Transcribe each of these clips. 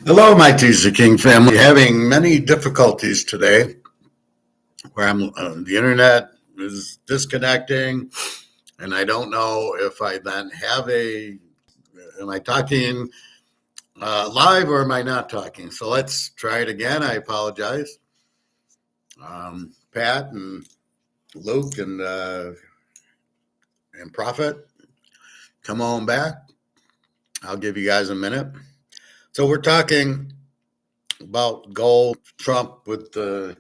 Hello, my Teaserking family. Having many difficulties today where the internet is disconnecting, and I don't know if I then am I talking live or am I not talking? So let's try it again. I apologize. Pat and Luke and Prophet, come on back. I'll give you guys a minute. So we're talking about gold, Trump with the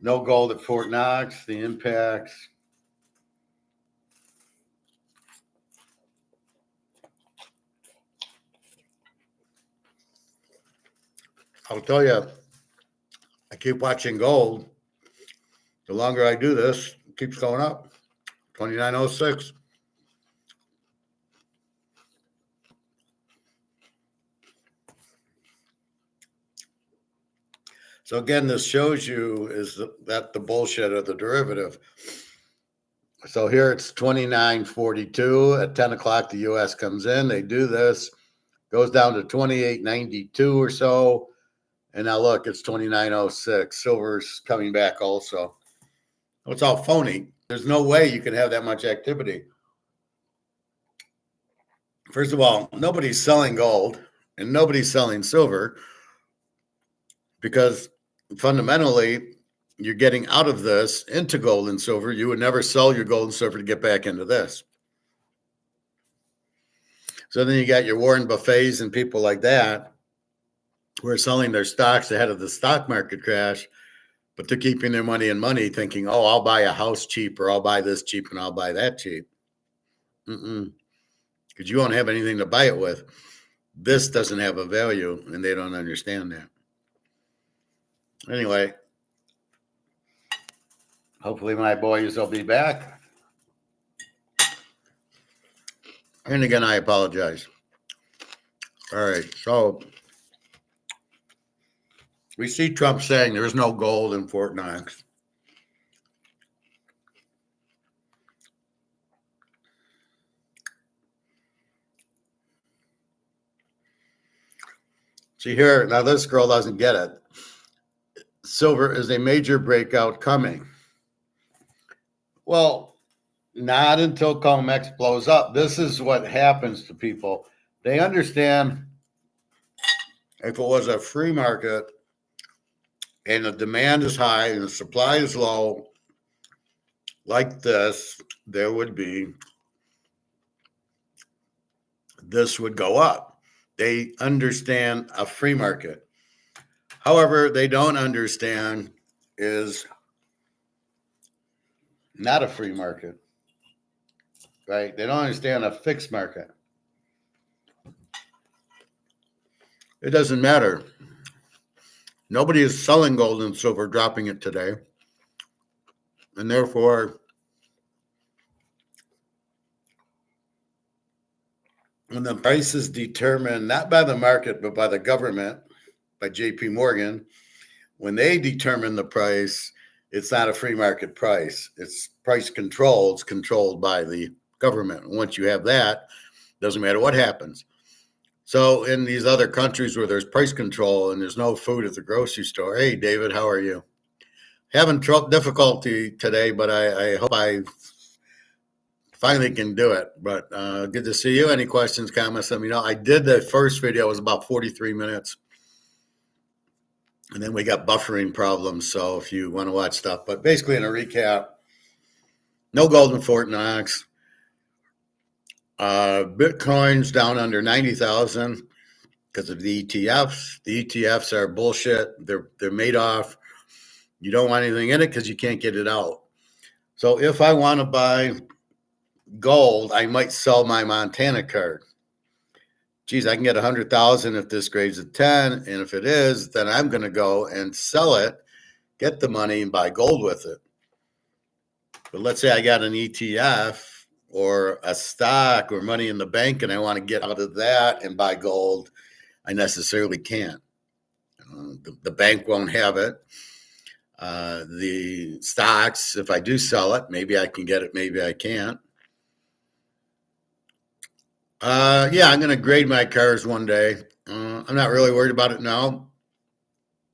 no gold at Fort Knox, the impacts. I'll tell you, I keep watching gold. The longer I do this, it keeps going up. 2906. So again, this shows you that the bullshit of the derivative. So here it's 2942. At 10 o'clock, the U.S. comes in. They do this, goes down to 2892 or so. And now look, it's 2906. Silver's coming back also. It's all phony. There's no way you can have that much activity. First of all, nobody's selling gold and nobody's selling silver because fundamentally you're getting out of this into gold and silver. You would never sell your gold and silver to get back into this. So then you got your Warren Buffets and people like that who are selling their stocks ahead of the stock market crash, but they're keeping their money in money thinking, oh, I'll buy a house cheap or I'll buy this cheap and I'll buy that cheap. Because you won't have anything to buy it with. This doesn't have a value and they don't understand that. Anyway, hopefully my boys will be back. And again, I apologize. All right, so we see Trump saying there's no gold in Fort Knox. See here, now this girl doesn't get it. Silver is a major breakout coming. Well, not until COMEX blows up. This is what happens to people. They understand if it was a free market and the demand is high and the supply is low, like this, this would go up. They understand a free market. However, they don't understand is not a free market, right? They don't understand a fixed market. It doesn't matter. Nobody is selling gold and silver, dropping it today. And therefore, when the price is determined not by the market, but by the government, by JP Morgan, when they determine the price, it's not a free market price. It's price control. It's controlled by the government. Once you have that, doesn't matter what happens. So in these other countries where there's price control and there's no food at the grocery store, hey, David, how are you? Having difficulty today, but I hope I finally can do it. But good to see you. Any questions, comments, let me know. I did the first video. It was about 43 minutes. And then we got buffering problems. So if you want to watch stuff, but basically in a recap, no gold in Fort Knox. Bitcoin's down under 90,000 because of the ETFs. The ETFs are bullshit. They're made off. You don't want anything in it because you can't get it out. So if I want to buy gold, I might sell my Montana card. Geez, I can get 100,000 if this grades at 10. And if it is, then I'm going to go and sell it, get the money and buy gold with it. But let's say I got an ETF or a stock or money in the bank and I want to get out of that and buy gold, I necessarily can't. The bank won't have it. The stocks, if I do sell it, maybe I can get it, maybe I can't. Yeah, I'm going to grade my cars one day. I'm not really worried about it now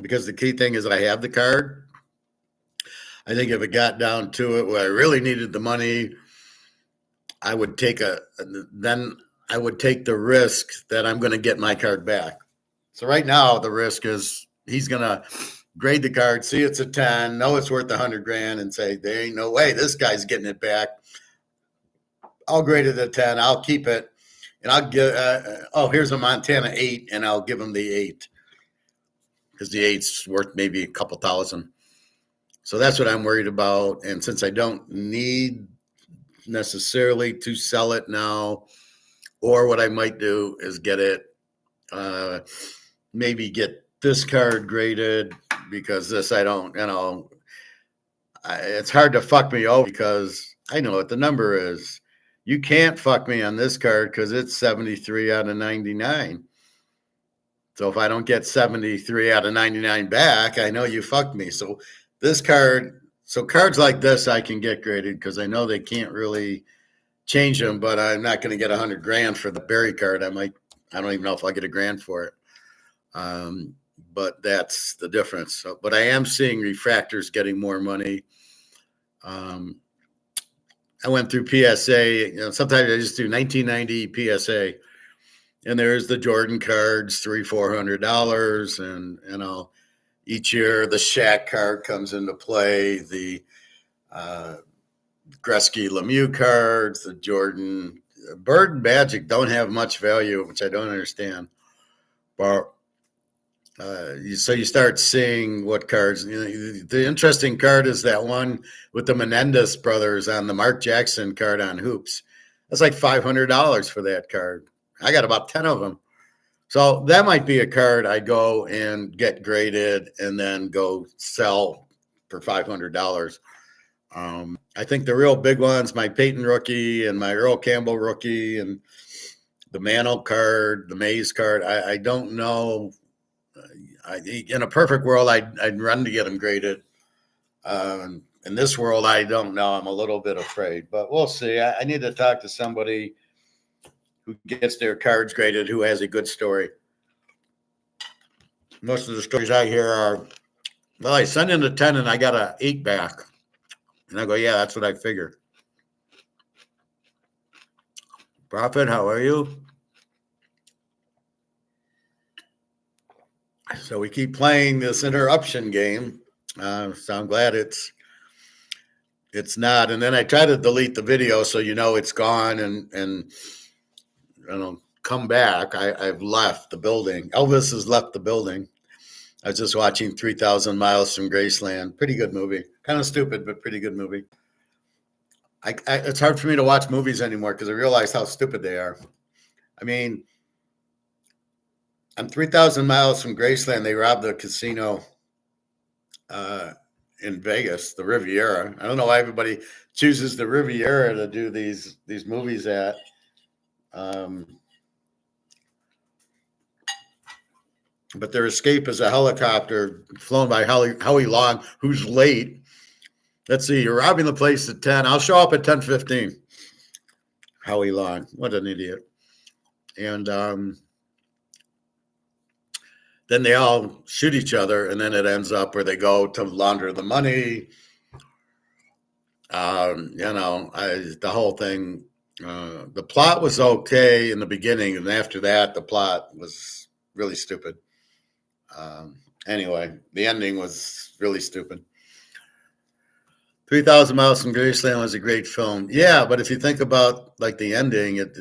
because the key thing is I have the card. I think if it got down to it where I really needed the money, I would take then I would take the risk that I'm going to get my card back. So right now the risk is he's going to grade the card, see it's a 10, know it's worth $100,000, and say there ain't no way this guy's getting it back. I'll grade it a 10. I'll keep it, and I'll give. Here's a Montana 8, and I'll give him the 8 because the 8's worth maybe a couple thousand. So that's what I'm worried about. And since I don't need necessarily to sell it now, or what I might do is get it, maybe get this card graded because this I don't, it's hard to fuck me over because I know what the number is. You can't fuck me on this card because it's 73 out of 99. So if I don't get 73 out of 99 back, I know you fucked me. So this card, so cards like this I can get graded because I know they can't really change them, but I'm not going to get $100,000 for the Barry card. I don't even know if I'll get $1,000 for it. But that's the difference. So, but I am seeing refractors getting more money. I went through PSA. Sometimes I just do 1990 PSA, and there's the Jordan cards, $300-400, and each year the Shaq card comes into play. The Gretzky Lemieux cards, the Jordan Bird and Magic don't have much value, which I don't understand. But so you start seeing what cards. The interesting card is that one with the Menendez brothers on the Mark Jackson card on Hoops. That's like $500 for that card. I got about 10 of them. So that might be a card I go and get graded and then go sell for $500. I think the real big ones, my Peyton rookie and my Earl Campbell rookie and the Mantle card, the Mays card, I don't know. In a perfect world, I'd run to get them graded. In this world, I don't know. I'm a little bit afraid, but we'll see. I need to talk to somebody who gets their cards graded, who has a good story. Most of the stories I hear are, well, I sent in a 10 and I got an 8 back. And I go, yeah, that's what I figured. Prophet, how are you? So we keep playing this interruption game. So I'm glad it's not. And then I try to delete the video so it's gone and come back. I've left the building. Elvis has left the building. I was just watching 3,000 Miles from Graceland. Pretty good movie. Kind of stupid, but pretty good movie. It's hard for me to watch movies anymore because I realize how stupid they are. I mean, on 3,000 Miles from Graceland, they robbed the casino in Vegas, the Riviera. I don't know why everybody chooses the Riviera to do these movies at. But their escape is a helicopter flown by Howie Long, who's late. Let's see, you're robbing the place at 10. I'll show up at 10:15. Howie Long, what an idiot. And then they all shoot each other, and then it ends up where they go to launder the money. The whole thing, the plot was okay in the beginning, and after that, the plot was really stupid. Anyway, the ending was really stupid. 3,000 Miles from Graceland was a great film. Yeah, but if you think about like the ending, it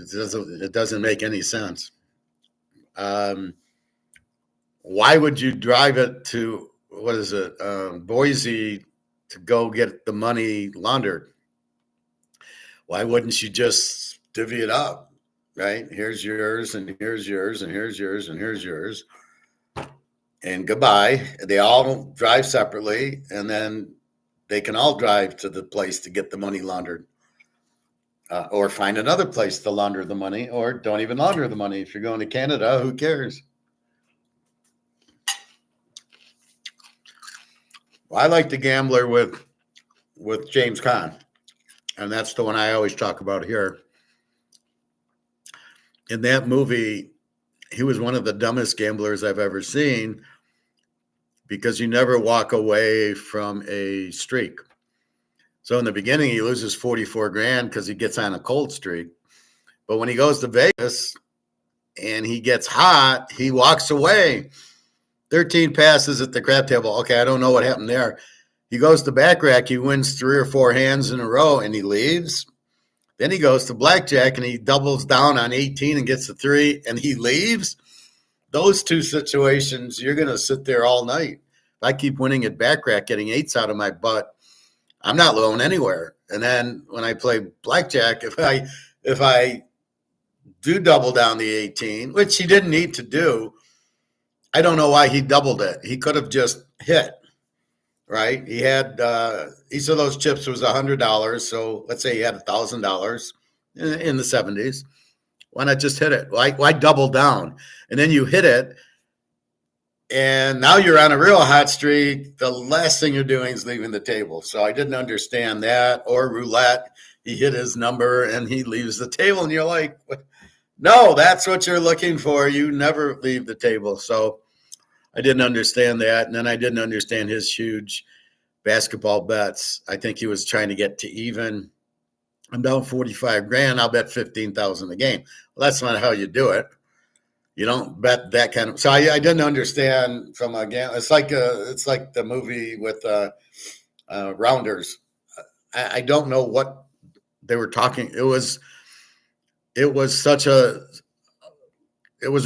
doesn't make any sense. Why would you drive it to Boise to go get the money laundered? Why wouldn't you just divvy it up? Right? Here's yours, and here's yours, and here's yours, and here's yours. And goodbye. They all drive separately, and then they can all drive to the place to get the money laundered, or find another place to launder the money, or don't even launder the money. If you're going to Canada, who cares? Well, I like The Gambler with James Caan, and that's the one I always talk about here. In that movie, he was one of the dumbest gamblers I've ever seen, because you never walk away from a streak. So in the beginning, he loses 44 grand because he gets on a cold streak. But when he goes to Vegas and he gets hot, he walks away. 13 passes at the crap table. Okay, I don't know what happened there. He goes to backrack. He wins 3 or 4 hands in a row and he leaves. Then he goes to blackjack and he doubles down on 18 and gets a 3 and he leaves. Those two situations, you're going to sit there all night. If I keep winning at backrack, getting 8s out of my butt, I'm not going anywhere. And then when I play blackjack, if I do double down the 18, which he didn't need to do, I don't know why he doubled it. He could have just hit, right? He had each of those chips was $100. So let's say he had $1,000 in the 70s. Why not just hit it? Why double down? And then you hit it, and now you're on a real hot streak. The last thing you're doing is leaving the table. So I didn't understand that. Or roulette, he hit his number and he leaves the table, and you're like, no, that's what you're looking for. You never leave the table. So I didn't understand that. And then I didn't understand his huge basketball bets. I think he was trying to get to even. I'm down 45 grand. I'll bet 15,000 a game. Well, that's not how you do it. You don't bet that kind of. So I didn't understand from again. It's like the movie with Rounders. I don't know what they were talking. It was a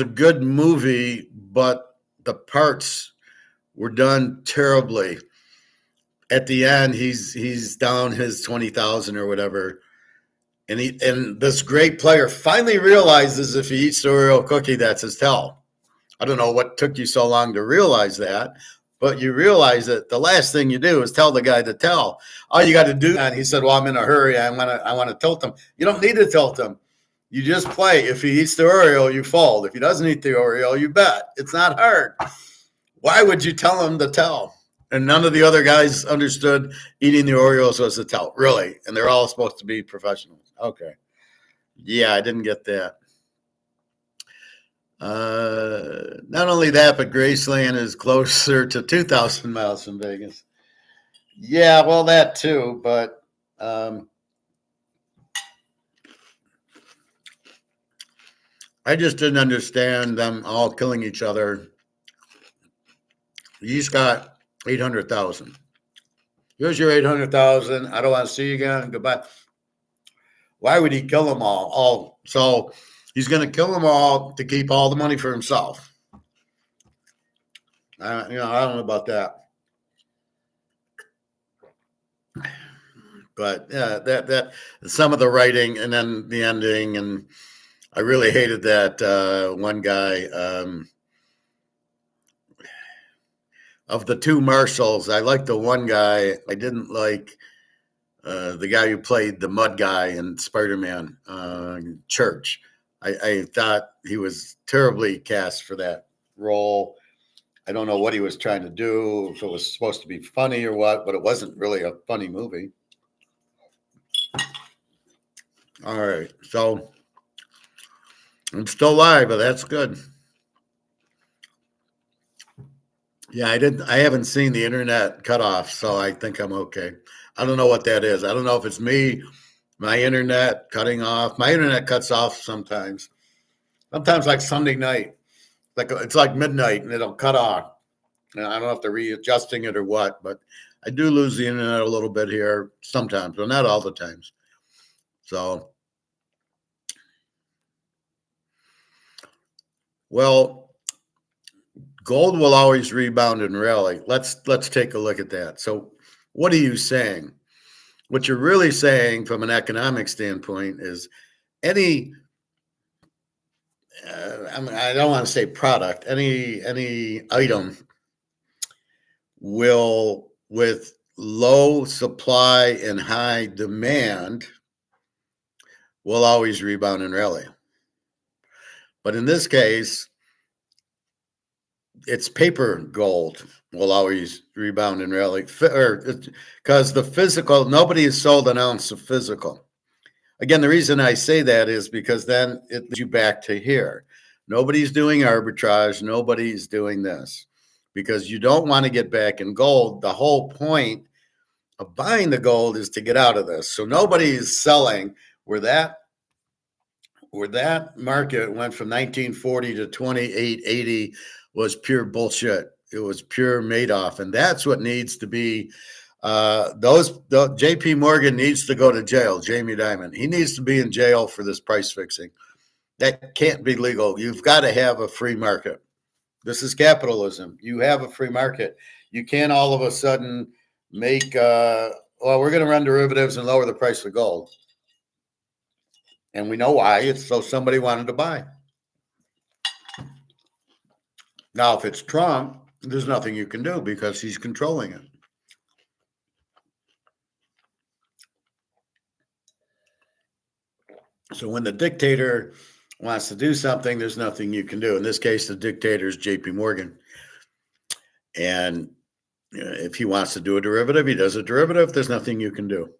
good movie, but the parts were done terribly. At the end, he's down his 20,000 or whatever. And this great player finally realizes if he eats the Oreo cookie, that's his tell. I don't know what took you so long to realize that, but you realize that the last thing you do is tell the guy to tell. All you got to do, and he said, "Well, I'm in a hurry. I want to tilt him." You don't need to tilt him. You just play. If he eats the Oreo, you fold. If he doesn't eat the Oreo, you bet. It's not hard. Why would you tell him to tell? And none of the other guys understood eating the Oreos was a tell, really. And they're all supposed to be professionals. Okay. Yeah, I didn't get that. Not only that, but Graceland is closer to 2,000 miles from Vegas. Yeah, well, that too. But I just didn't understand them all killing each other. He's got 800,000. Here's your 800,000. I don't want to see you again. Goodbye. Why would he kill them all? So he's going to kill them all to keep all the money for himself. I don't know about that. But that some of the writing and then the ending, and I really hated that one guy. Of the two marshals, I liked the one guy. I didn't like the guy who played the mud guy in Spider-Man Church. I thought he was terribly cast for that role. I don't know what he was trying to do, if it was supposed to be funny or what, but it wasn't really a funny movie. All right, so I'm still alive, but that's good. Yeah, I haven't seen the internet cut off, so I think I'm okay. I don't know what that is. I don't know if it's me, my internet cutting off. My internet cuts off sometimes. Sometimes like Sunday night. It's like midnight and it'll cut off. And I don't know if they're readjusting it or what, but I do lose the internet a little bit here sometimes, but not all the times. So, well, gold will always rebound and rally. Let's take a look at that. So, what are you saying? What you're really saying from an economic standpoint is any I don't want to say product, any item will, with low supply and high demand, will always rebound and rally. But in this case, it's paper gold will always rebound and rally, because the physical, nobody has sold an ounce of physical. Again, the reason I say that is because then it leads you back to here. Nobody's doing arbitrage. Nobody's doing this because you don't want to get back in gold. The whole point of buying the gold is to get out of this. So nobody is selling where that market went from 1940 to 2880 was pure bullshit. It was pure Madoff, and that's what needs to be. JP Morgan needs to go to jail. Jamie Dimon, he needs to be in jail for this price fixing. That can't be legal. You've got to have a free market. This is capitalism. You have a free market. You can't all of a sudden make, well, we're going to run derivatives and lower the price of gold. And we know why. It's so somebody wanted to buy. Now, if it's Trump, there's nothing you can do because he's controlling it. So when the dictator wants to do something, there's nothing you can do. In this case, the dictator is JP Morgan. And if he wants to do a derivative, he does a derivative. There's nothing you can do.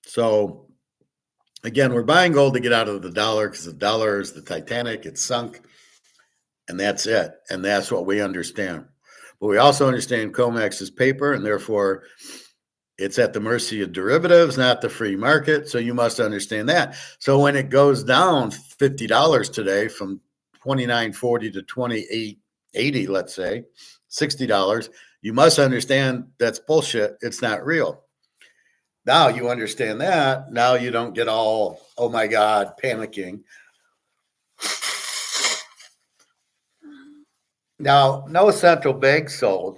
So again, we're buying gold to get out of the dollar because the dollar is the Titanic. It's sunk. And that's it. And that's what we understand. But we also understand COMEX is paper, and therefore it's at the mercy of derivatives, not the free market. So you must understand that. So when it goes down $50 today from $29.40 to $28.80, let's say, $60, you must understand that's bullshit. It's not real. Now you understand that. Now you don't get all, oh my God, panicking. Now, no central bank sold.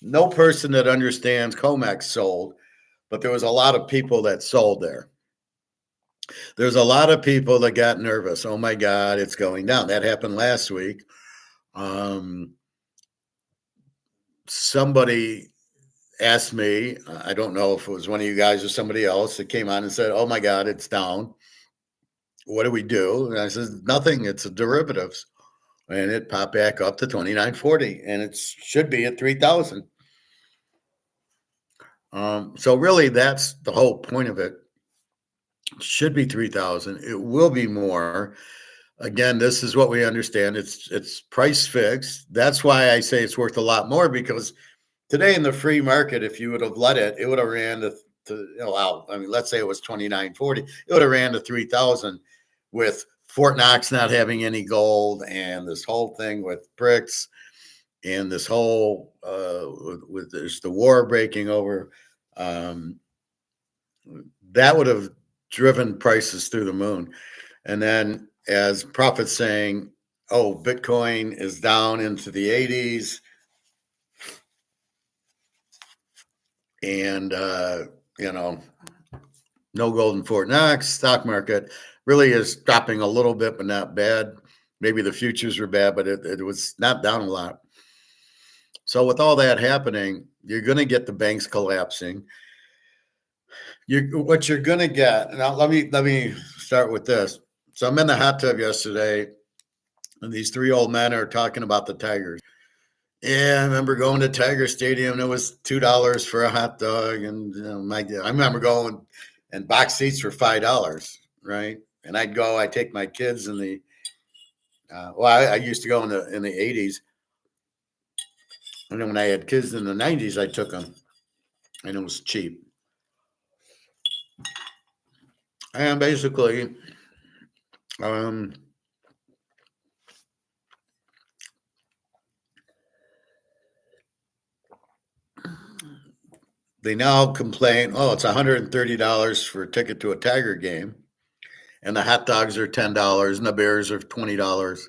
No person that understands COMEX sold, but there was a lot of people that sold there. There's a lot of people that got nervous. Oh my God, it's going down. That happened last week. Somebody asked me, I don't know if it was one of you guys or somebody else that came on and said, oh my God, it's down. What do we do? And I said, nothing. It's a derivatives. And it popped back up to $29.40, and it should be at 3,000. So really, that's the whole point of it. It should be 3,000. It will be more. Again, this is what we understand. It's price fixed. That's why I say it's worth a lot more, because today in the free market, if you would have let it, it would have ran to I mean, let's say it was $29.40. It would have ran to 3,000 with Fort Knox not having any gold, and this whole thing with BRICS, and this whole with there's the war breaking over. That would have driven prices through the moon. And then as prophets saying, oh, Bitcoin is down into the 80s, and no gold in Fort Knox, stock market really is dropping a little bit, but not bad. Maybe the futures were bad, but it was not down a lot. So with all that happening, you're going to get the banks collapsing. What you're going to get, now let me start with this. So I'm in the hot tub yesterday, and these three old men are talking about the Tigers. Yeah, I remember going to Tiger Stadium, and it was $2 for a hot dog, and I remember going, and box seats for $5, right? And I'd take my kids in the, I used to go in the 80s. And then when I had kids in the 90s, I took them, and it was cheap. And basically, they now complain, oh, it's $130 for a ticket to a Tiger game, and the hot dogs are $10, and the beers are $20.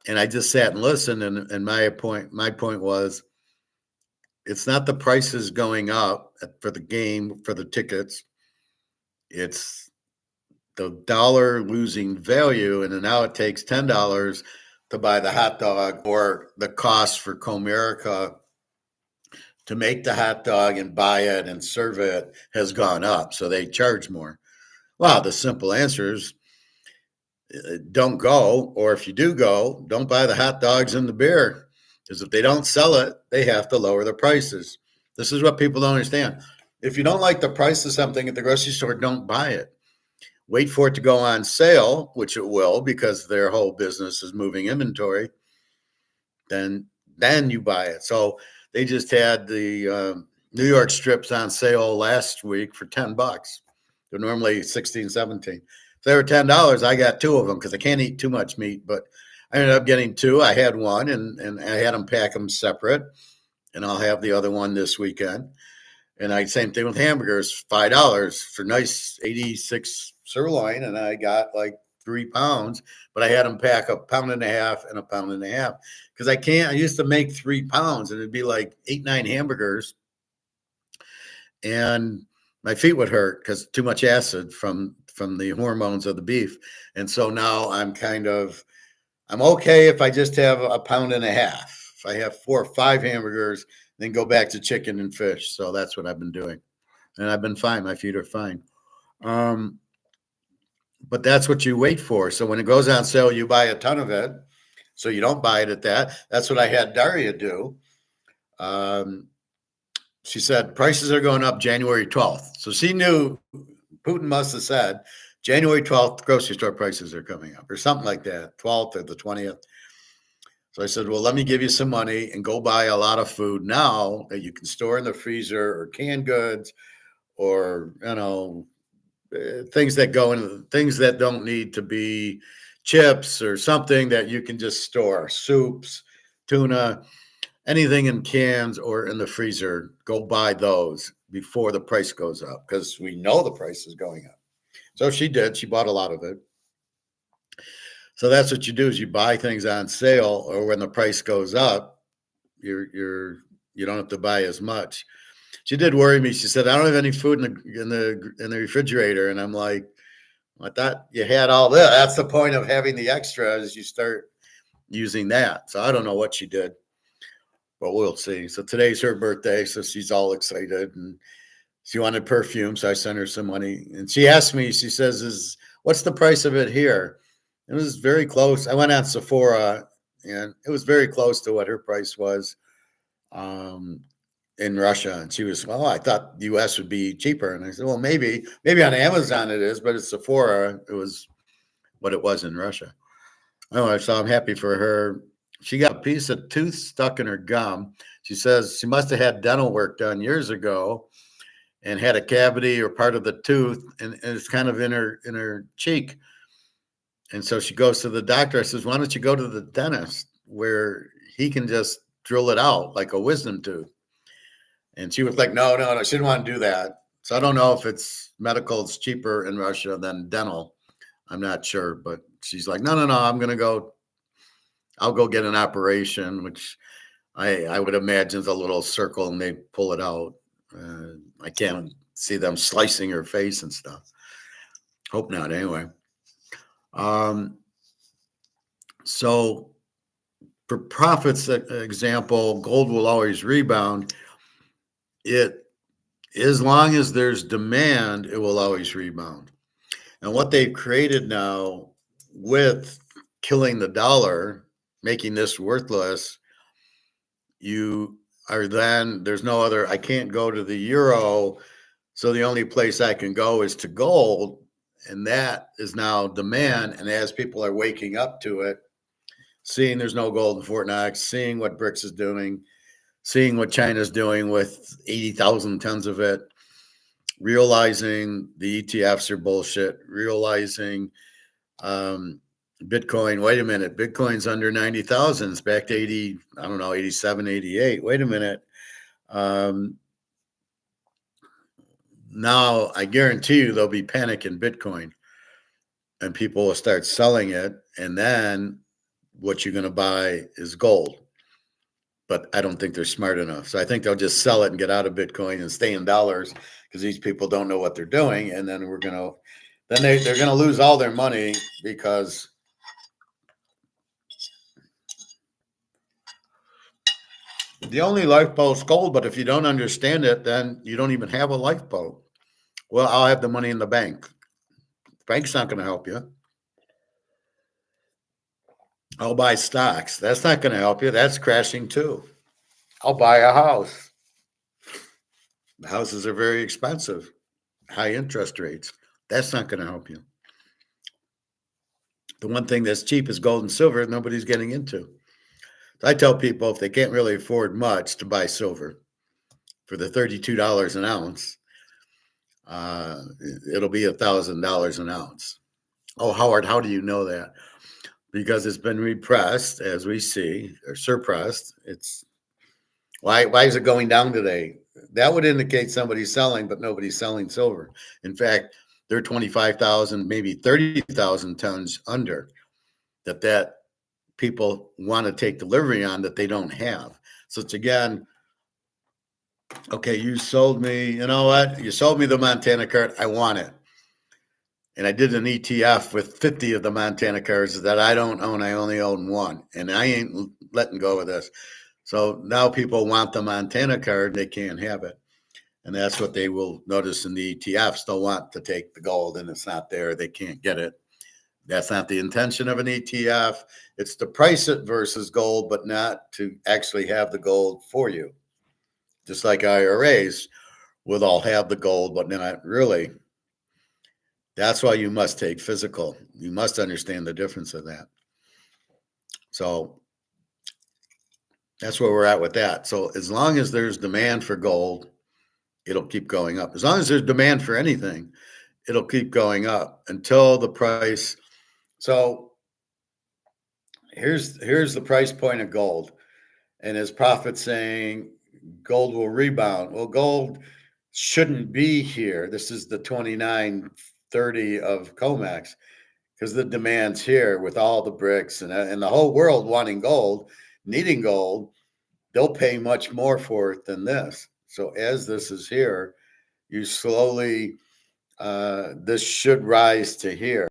And I just sat and listened, and my point was, it's not the prices going up for the game, for the tickets. It's the dollar losing value, and now it takes $10 to buy the hot dog, or the cost for Comerica to make the hot dog and buy it and serve it has gone up, so they charge more. Well, the simple answer is don't go, or if you do go, don't buy the hot dogs and the beer, because if they don't sell it, they have to lower the prices. This is what people don't understand. If you don't like the price of something at the grocery store, don't buy it. wait for it to go on sale, which it will because their whole business is moving inventory, then you buy it. So they just had the New York strips on sale last week for $10. They're normally 16, 17. If they were $10, I got two of them because I can't eat too much meat, but I ended up getting two. I had one and I had them pack them separate, and I'll have the other one this weekend. And I same thing with hamburgers, $5 for nice 86 sirloin, and I got like 3 pounds, but I had them pack a pound and a half and a pound and a half because I used to make 3 pounds and it'd be like 8, 9 hamburgers, and my feet would hurt because too much acid from the hormones of the beef. And so now I'm okay if I just have a pound and a half. If I have 4 or 5 hamburgers, then go back to chicken and fish. So that's what I've been doing, and I've been fine. My feet are fine. But that's what you wait for. So when it goes on sale, you buy a ton of it. So you don't buy it at that. That's what I had Daria do. She said prices are going up January 12th. So she knew Putin must have said January 12th, grocery store prices are coming up or something like that, 12th or the 20th. So I said, well, let me give you some money and go buy a lot of food now that you can store in the freezer or canned goods or, things that don't need to be chips or something that you can just store, soups, tuna, anything in cans or in the freezer. Go buy those before the price goes up because we know the price is going up. So she did. She bought a lot of it. So that's what you do is you buy things on sale, or when the price goes up, you don't have to buy as much. She did worry me. She said, "I don't have any food in the refrigerator," and I'm like, I thought you had all that. That's the point of having the extra is you start using that. So I don't know what she did, but we'll see. So today's her birthday, so she's all excited and she wanted perfume, so I sent her some money. And she asked me, she says, what's the price of it here? It was very close. I went on Sephora and it was very close to what her price was in Russia. And she was, well, I thought the US would be cheaper. And I said, well, maybe on Amazon it is, but at Sephora, it was what it was in Russia. Anyway, so I'm happy for her. She got a piece of tooth stuck in her gum. She says she must have had dental work done years ago and had a cavity or part of the tooth, and it's kind of in her cheek. And so she goes to the doctor. I says, why don't you go to the dentist where he can just drill it out like a wisdom tooth? And she was like, no, she didn't want to do that. So I don't know if it's medical, it's cheaper in Russia than dental. I'm not sure, but she's like, no, I'm going to go. I'll go get an operation, which I would imagine is a little circle and they pull it out. I can't see them slicing her face and stuff. Hope not anyway. So for profits example, gold will always rebound. As long as there's demand, it will always rebound. And what they've created now with killing the dollar, making this worthless, there's no other, I can't go to the euro. So the only place I can go is to gold. And that is now demand. And as people are waking up to it, seeing there's no gold in Fort Knox, seeing what BRICS is doing, seeing what China's doing with 80,000 tons of it, realizing the ETFs are bullshit, realizing Bitcoin, wait a minute, Bitcoin's under 90,000. It's back to 80, I don't know, 87, 88. Wait a minute. Now I guarantee you there'll be panic in Bitcoin and people will start selling it. And then what you're going to buy is gold. But I don't think they're smart enough. So I think they'll just sell it and get out of Bitcoin and stay in dollars because these people don't know what they're doing. And then they're going to lose all their money because the only lifeboat's gold. But if you don't understand it, then you don't even have a lifeboat. Well, I'll have the money in the bank. The bank's not going to help you. I'll buy stocks. That's not going to help you. That's crashing too. I'll buy a house. The houses are very expensive, high interest rates. That's not going to help you. The one thing that's cheap is gold and silver, nobody's getting into. So I tell people if they can't really afford much to buy silver for the $32 an ounce, it'll be $1,000 an ounce. Oh, Howard, how do you know that? Because it's been repressed, as we see, or suppressed. It's why is it going down today? That would indicate somebody's selling, but nobody's selling silver. In fact, they're 25,000, maybe 30,000 tons under that people want to take delivery on that they don't have. So it's again, okay, you sold me, you know what? You sold me the Montana card. I want it. And I did an ETF with 50 of the Montana cards that I don't own. I only own one. And I ain't letting go of this. So now people want the Montana card. They can't have it. And that's what they will notice in the ETFs. They'll want to take the gold and it's not there. They can't get it. That's not the intention of an ETF. It's to price it versus gold, but not to actually have the gold for you. Just like IRAs will all have the gold, but not really. That's why you must take physical. You must understand the difference of that. So that's where we're at with that. So as long as there's demand for gold, it'll keep going up. As long as there's demand for anything, it'll keep going up until the price. So here's the price point of gold. And his prophet saying gold will rebound. Well, gold shouldn't be here. This is the 2930 of COMEX because the demand's here with all the bricks and the whole world wanting gold, needing gold. They'll pay much more for it than this. So as this is here, you slowly, this should rise to here,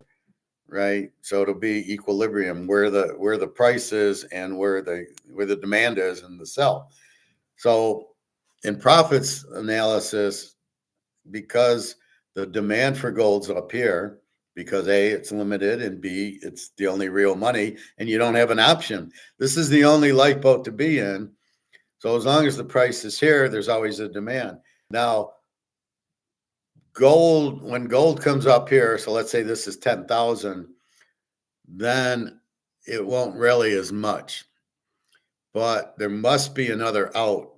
right? So it'll be equilibrium where the price is and where the demand is and the sell. So in profits analysis, because the demand for gold's up here, because A, it's limited, and B, it's the only real money, and you don't have an option. This is the only lifeboat to be in. So as long as the price is here, there's always a demand. Now, gold, when gold comes up here, so let's say this is 10,000, then it won't rally as much. But there must be another out.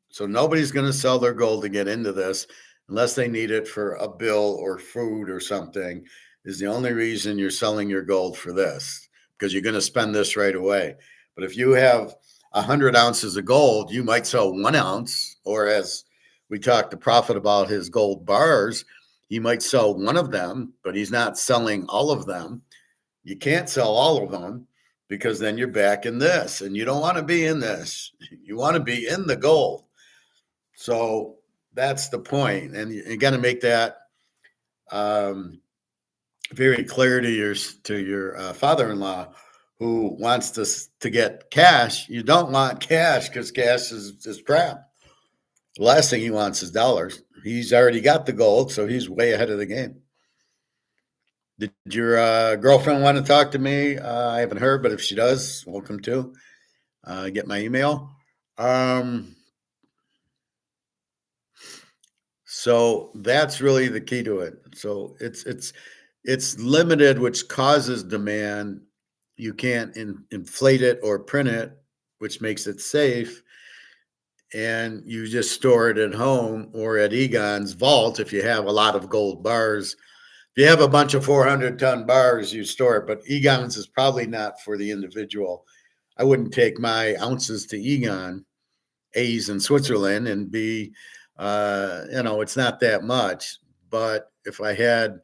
So nobody's going to sell their gold to get into this unless they need it for a bill or food or something, is the only reason you're selling your gold for this, because you're going to spend this right away. But if you have 100 ounces of gold, you might sell 1 ounce, or as we talked to Prophet about his gold bars, he might sell one of them, but he's not selling all of them. You can't sell all of them because then you're back in this, and you don't want to be in this. You want to be in the gold. So that's the point. And you got to make that very clear to your father-in-law who wants to get cash. You don't want cash because cash is crap. The last thing he wants is dollars. He's already got the gold, so he's way ahead of the game. Did your girlfriend want to talk to me? I haven't heard, but if she does, welcome to get my email. So that's really the key to it. So it's limited, which causes demand. You can't inflate it or print it, which makes it safe. And you just store it at home or at Egon's vault if you have a lot of gold bars. If you have a bunch of 400-ton bars, you store it. But Egon's is probably not for the individual. I wouldn't take my ounces to Egon, A's in Switzerland, and be, it's not that much. But if I had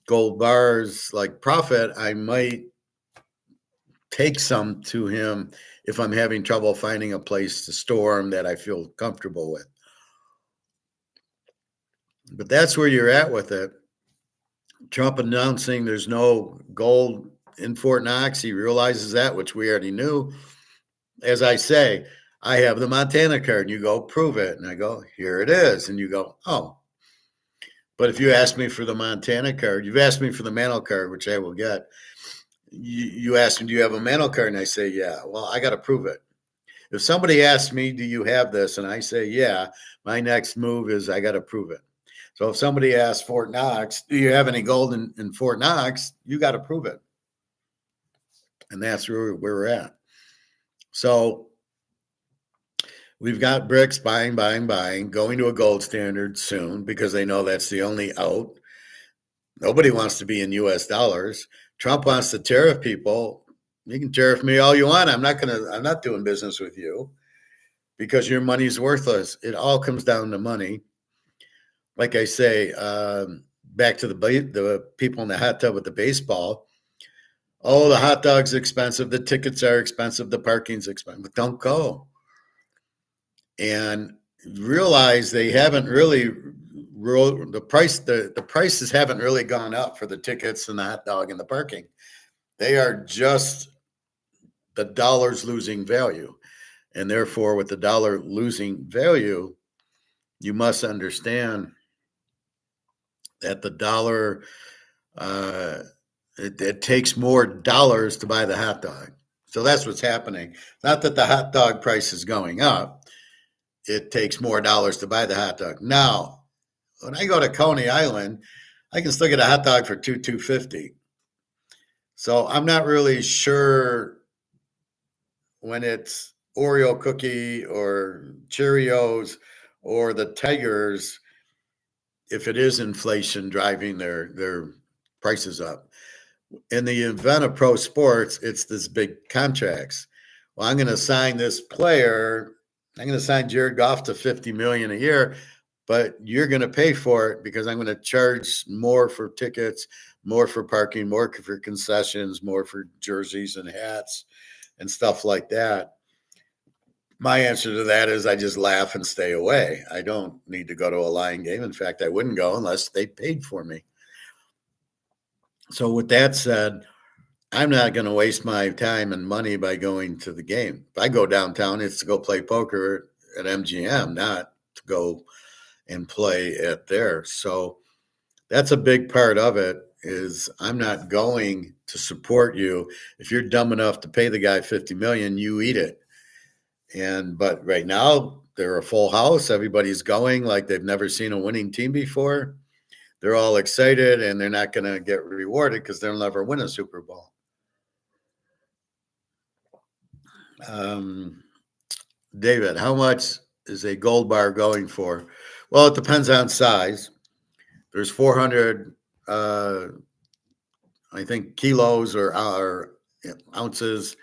gold bars like Prophet, I might take some to him if I'm having trouble finding a place to store them that I feel comfortable with. But that's where you're at with it. Trump announcing there's no gold in Fort Knox. He realizes that, which we already knew. As I say, I have the Montana card. And you go, prove it. And I go, here it is. And you go, oh. But if you ask me for the Montana card, you've asked me for the Mantle card, which I will get. You ask me, do you have a Mantle card? And I say, yeah. Well, I got to prove it. If somebody asks me, do you have this? And I say, yeah, my next move is I got to prove it. So if somebody asks Fort Knox, do you have any gold in Fort Knox? You got to prove it. And that's where we're at. So we've got BRICS buying, going to a gold standard soon because they know that's the only out. Nobody wants to be in US dollars. Trump wants to tariff people. You can tariff me all you want. I'm not doing business with you because your money's worthless. It all comes down to money. Like I say, back to the people in the hot tub with the baseball. Oh, the hot dog's expensive. The tickets are expensive. The parking's expensive. Don't go. And realize they haven't really the prices haven't really gone up for the tickets and the hot dog and the parking. They are just the dollar's losing value. And therefore, with the dollar losing value, you must understand that the dollar, it takes more dollars to buy the hot dog. So that's what's happening. Not that the hot dog price is going up. It takes more dollars to buy the hot dog. Now, when I go to Coney Island, I can still get a hot dog for $2.50. So I'm not really sure when it's Oreo cookie or Cheerios or the Tigers, if it is inflation driving their prices up. In the event of pro sports, it's this big contracts. Well, I'm going to sign this player. I'm going to sign Jared Goff to $50 million a year, but you're going to pay for it because I'm going to charge more for tickets, more for parking, more for concessions, more for jerseys and hats and stuff like that. My answer to that is I just laugh and stay away. I don't need to go to a Lion game. In fact, I wouldn't go unless they paid for me. So with that said, I'm not going to waste my time and money by going to the game. If I go downtown, it's to go play poker at MGM, not to go and play at there. So that's a big part of it is I'm not going to support you. If you're dumb enough to pay the guy $50 million, you eat it. But right now they're a full house. Everybody's going like they've never seen a winning team before. They're all excited and they're not going to get rewarded because they'll never win a Super Bowl. David, how much is a gold bar going for? Well, it depends on size. There's 400, I think, kilos or ounces.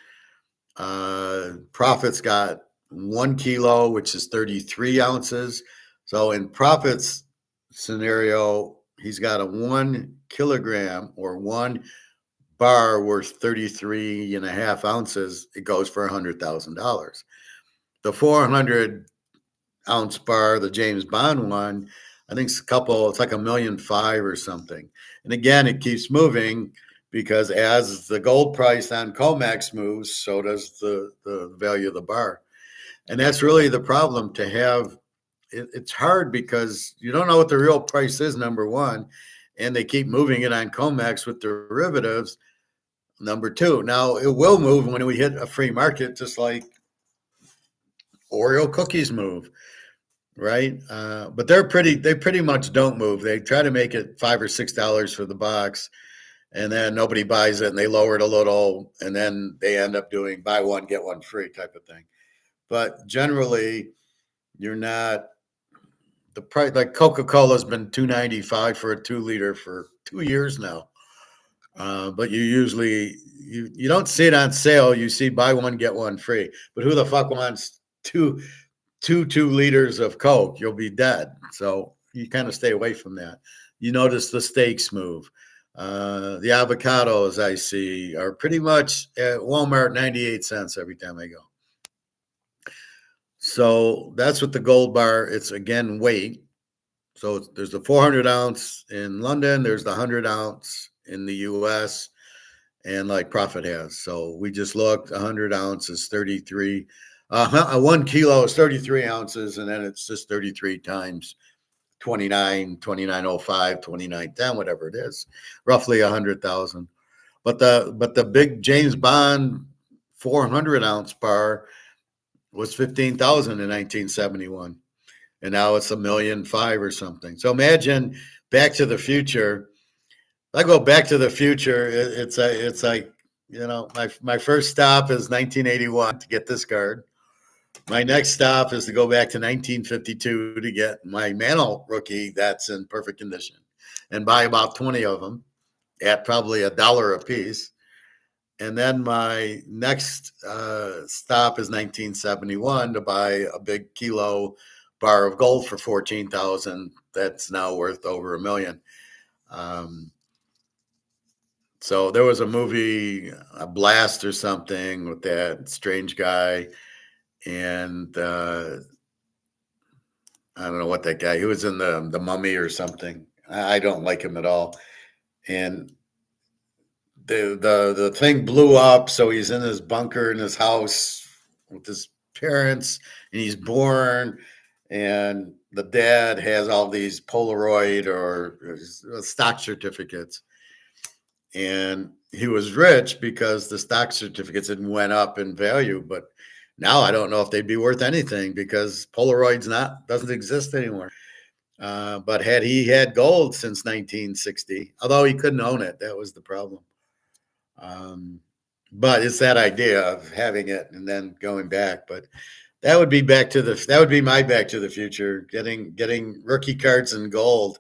Profit's got 1 kilo, which is 33 ounces. So in Profit's scenario, he's got a 1 kilogram or 1 bar worth 33 and a half ounces. It goes for $100,000. The 400 ounce bar, the James Bond one, I think it's like $1.5 million or something. And again, it keeps moving because as the gold price on COMEX moves, so does the value of the bar. And that's really the problem to have. It's hard because you don't know what the real price is, number one, and they keep moving it on COMEX with derivatives, number two. Now, it will move when we hit a free market, just like Oreo cookies move, right? But they pretty much don't move. They try to make it $5 or $6 for the box, and then nobody buys it, and they lower it a little, and then they end up doing buy one, get one free type of thing. But generally, you're not the price. Like Coca-Cola's been $2.95 for a 2 liter for 2 years now. But you usually you don't see it on sale. You see buy one, get one free. But who the fuck wants two 2 liters of Coke? You'll be dead. So you kind of stay away from that. You notice the steaks move. The avocados I see are pretty much at Walmart 98 cents every time I go. So that's what the gold bar, it's again weight. So there's the 400 ounce in London, there's the 100 ounce in the US, and like Profit has. So we just looked, 100 ounces, 33. 1 kilo is 33 ounces, and then it's just 33 times 29.05, 29.10, whatever it is, roughly 100,000. But the big James Bond 400 ounce bar was 15,000 in 1971, and now it's $1.5 million or something. So imagine Back to the Future. If I go Back to the Future, it's like my first stop is 1981 to get this card. My next stop is to go back to 1952 to get my Mantle rookie that's in perfect condition and buy about 20 of them at probably $1 a piece. And then my next stop is 1971 to buy a big kilo bar of gold for 14,000. That's now worth over $1 million. So there was a movie, a Blast or something, with that strange guy, and I don't know what that guy. He was in the Mummy or something. I don't like him at all. And the thing blew up, so he's in his bunker in his house with his parents, and he's born, and the dad has all these Polaroid or stock certificates, and he was rich because the stock certificates had went up in value, but now I don't know if they'd be worth anything because Polaroid's doesn't exist anymore. But had he had gold since 1960, although he couldn't own it, that was the problem. But it's that idea of having it and then going back. But that would be my Back to the Future, getting rookie cards in gold.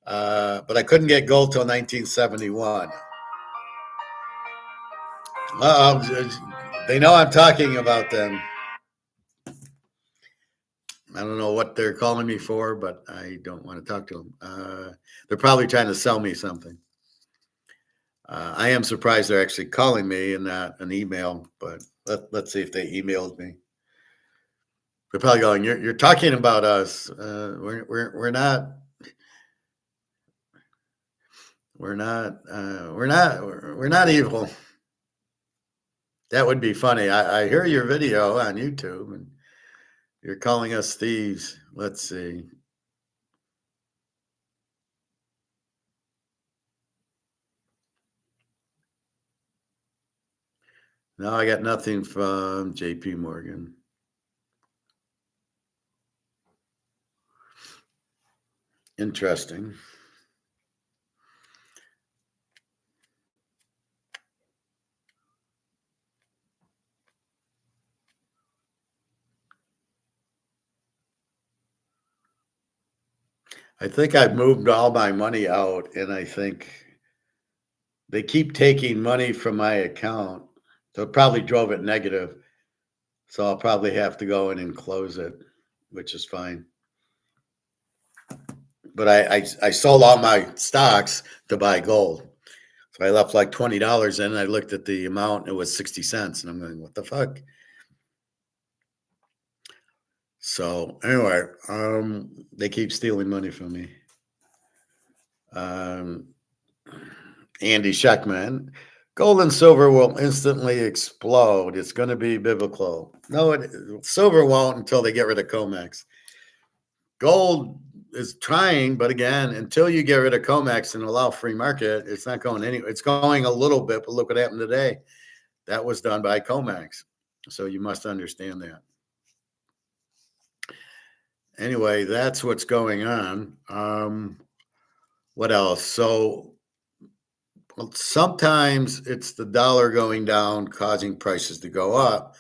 But I couldn't get gold till 1971. They know I'm talking about them. I don't know what they're calling me for, but I don't want to talk to them. They're probably trying to sell me something. I am surprised they're actually calling me and not an email, but let's see if they emailed me. They're probably going, "You're talking about us. We're not. We're not evil." That would be funny. I hear your video on YouTube, and you're calling us thieves. Let's see. No, I got nothing from JP Morgan. Interesting. I think I've moved all my money out, and I think they keep taking money from my account. So it probably drove it negative. So I'll probably have to go in and close it, which is fine. But I sold all my stocks to buy gold. So I left like $20 in, and I looked at the amount, and it was 60 cents. And I'm going, what the fuck? So anyway, they keep stealing money from me. Andy Scheckman, gold and silver will instantly explode. It's going to be biblical. No, silver won't until they get rid of COMEX. Gold is trying, but again, until you get rid of COMEX and allow free market, it's not going anywhere. It's going a little bit, but look what happened today. That was done by COMEX. So you must understand that. Anyway, that's what's going on. What else? So sometimes it's the dollar going down, causing prices to go up.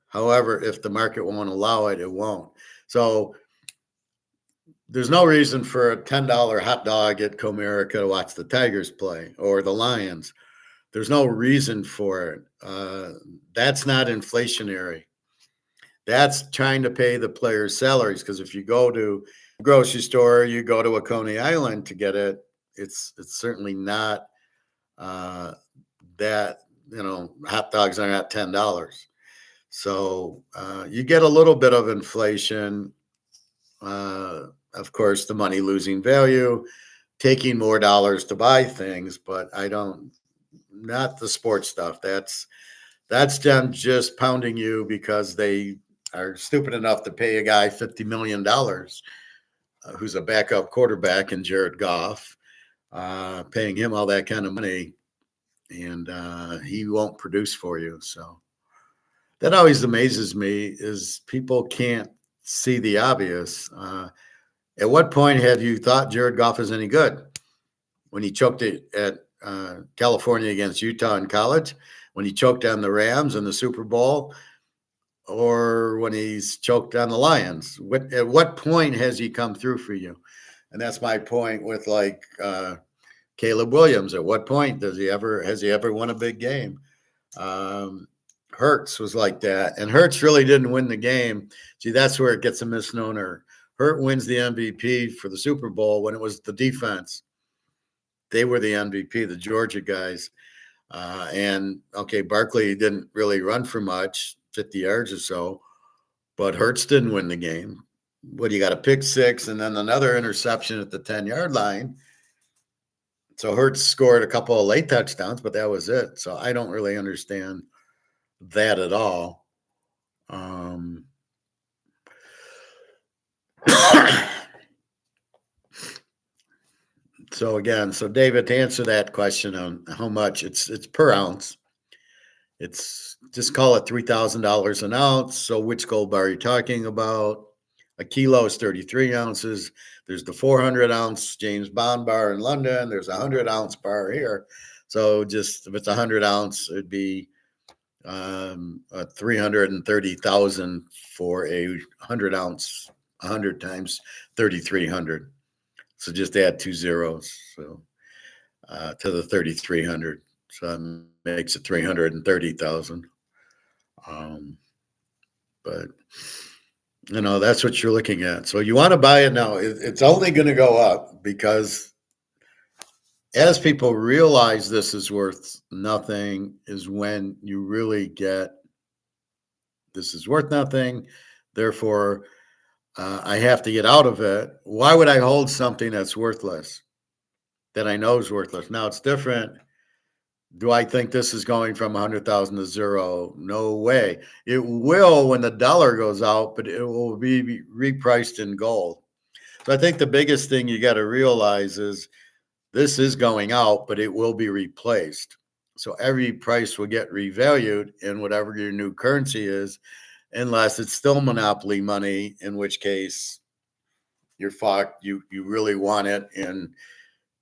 However, if the market won't allow it, it won't. So there's no reason for a $10 hot dog at Comerica to watch the Tigers play or the Lions. There's no reason for it. That's not inflationary. That's trying to pay the players' salaries, because if you go to a grocery store, you go to a Coney Island to get it, it's certainly not that, hot dogs are not $10. So you get a little bit of inflation. Of course, the money losing value, taking more dollars to buy things, but not the sports stuff. That's them just pounding you because they are stupid enough to pay a guy $50 million who's a backup quarterback in Jared Goff, paying him all that kind of money, and he won't produce for you. So that always amazes me is people can't see the obvious. At what point have you thought Jared Goff is any good? When he choked it at California against Utah in college, when he choked on the Rams in the Super Bowl, or when he's choked on the Lions? At what point has he come through for you? And that's my point with like Caleb Williams. At what point has he ever won a big game? Hurts was like that, and Hurts really didn't win the game. See, that's where it gets a misnomer. Hurt wins the MVP for the Super Bowl when it was the defense. They were the MVP, the Georgia guys. And okay, Barkley didn't really run for much, 50 yards or so, but Hurts didn't win the game. What, you got a pick six and then another interception at the 10-yard line. So Hurts scored a couple of late touchdowns, but that was it. So I don't really understand that at all. So again, David, to answer that question on how much, it's per ounce. It's just call it $3,000 an ounce. So which gold bar are you talking about? A kilo is 33 ounces. There's the 400-ounce James Bond bar in London. There's a 100-ounce bar here. So just if it's 100-ounce, it'd be 330,000 for a 100-ounce. 100 times 3,300. So just add 2 zeros to the 3,300. So that makes it 330,000. But that's what you're looking at. So you want to buy it now. It's only going to go up because as people realize this is worth nothing is when you really get this is worth nothing. Therefore, I have to get out of it. Why would I hold something that's worthless, that I know is worthless? Now it's different. Do I think this is going from 100,000 to zero? No way. It will when the dollar goes out, but it will be repriced in gold. So I think the biggest thing you got to realize is this is going out, but it will be replaced. So every price will get revalued in whatever your new currency is, unless it's still monopoly money, in which case you're fucked. You really want it in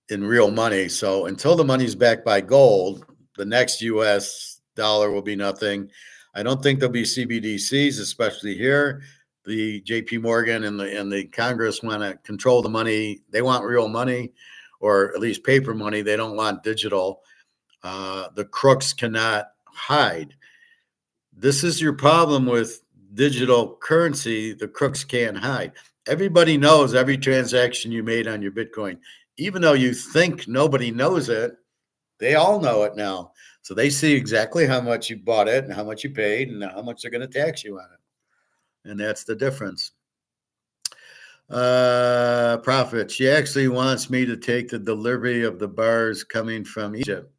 real money. So until the money's backed by gold, the next US dollar will be nothing. I don't think there'll be CBDCs, especially here. The JP Morgan and the Congress want to control the money. They want real money, or at least paper money. They don't want digital. The crooks cannot hide. This is your problem with digital currency. The crooks can't hide. Everybody knows every transaction you made on your Bitcoin. Even though you think nobody knows it, they all know it now. So they see exactly how much you bought it and how much you paid and how much they're going to tax you on it. And that's the difference. Prophet, she actually wants me to take the delivery of the bars coming from Egypt.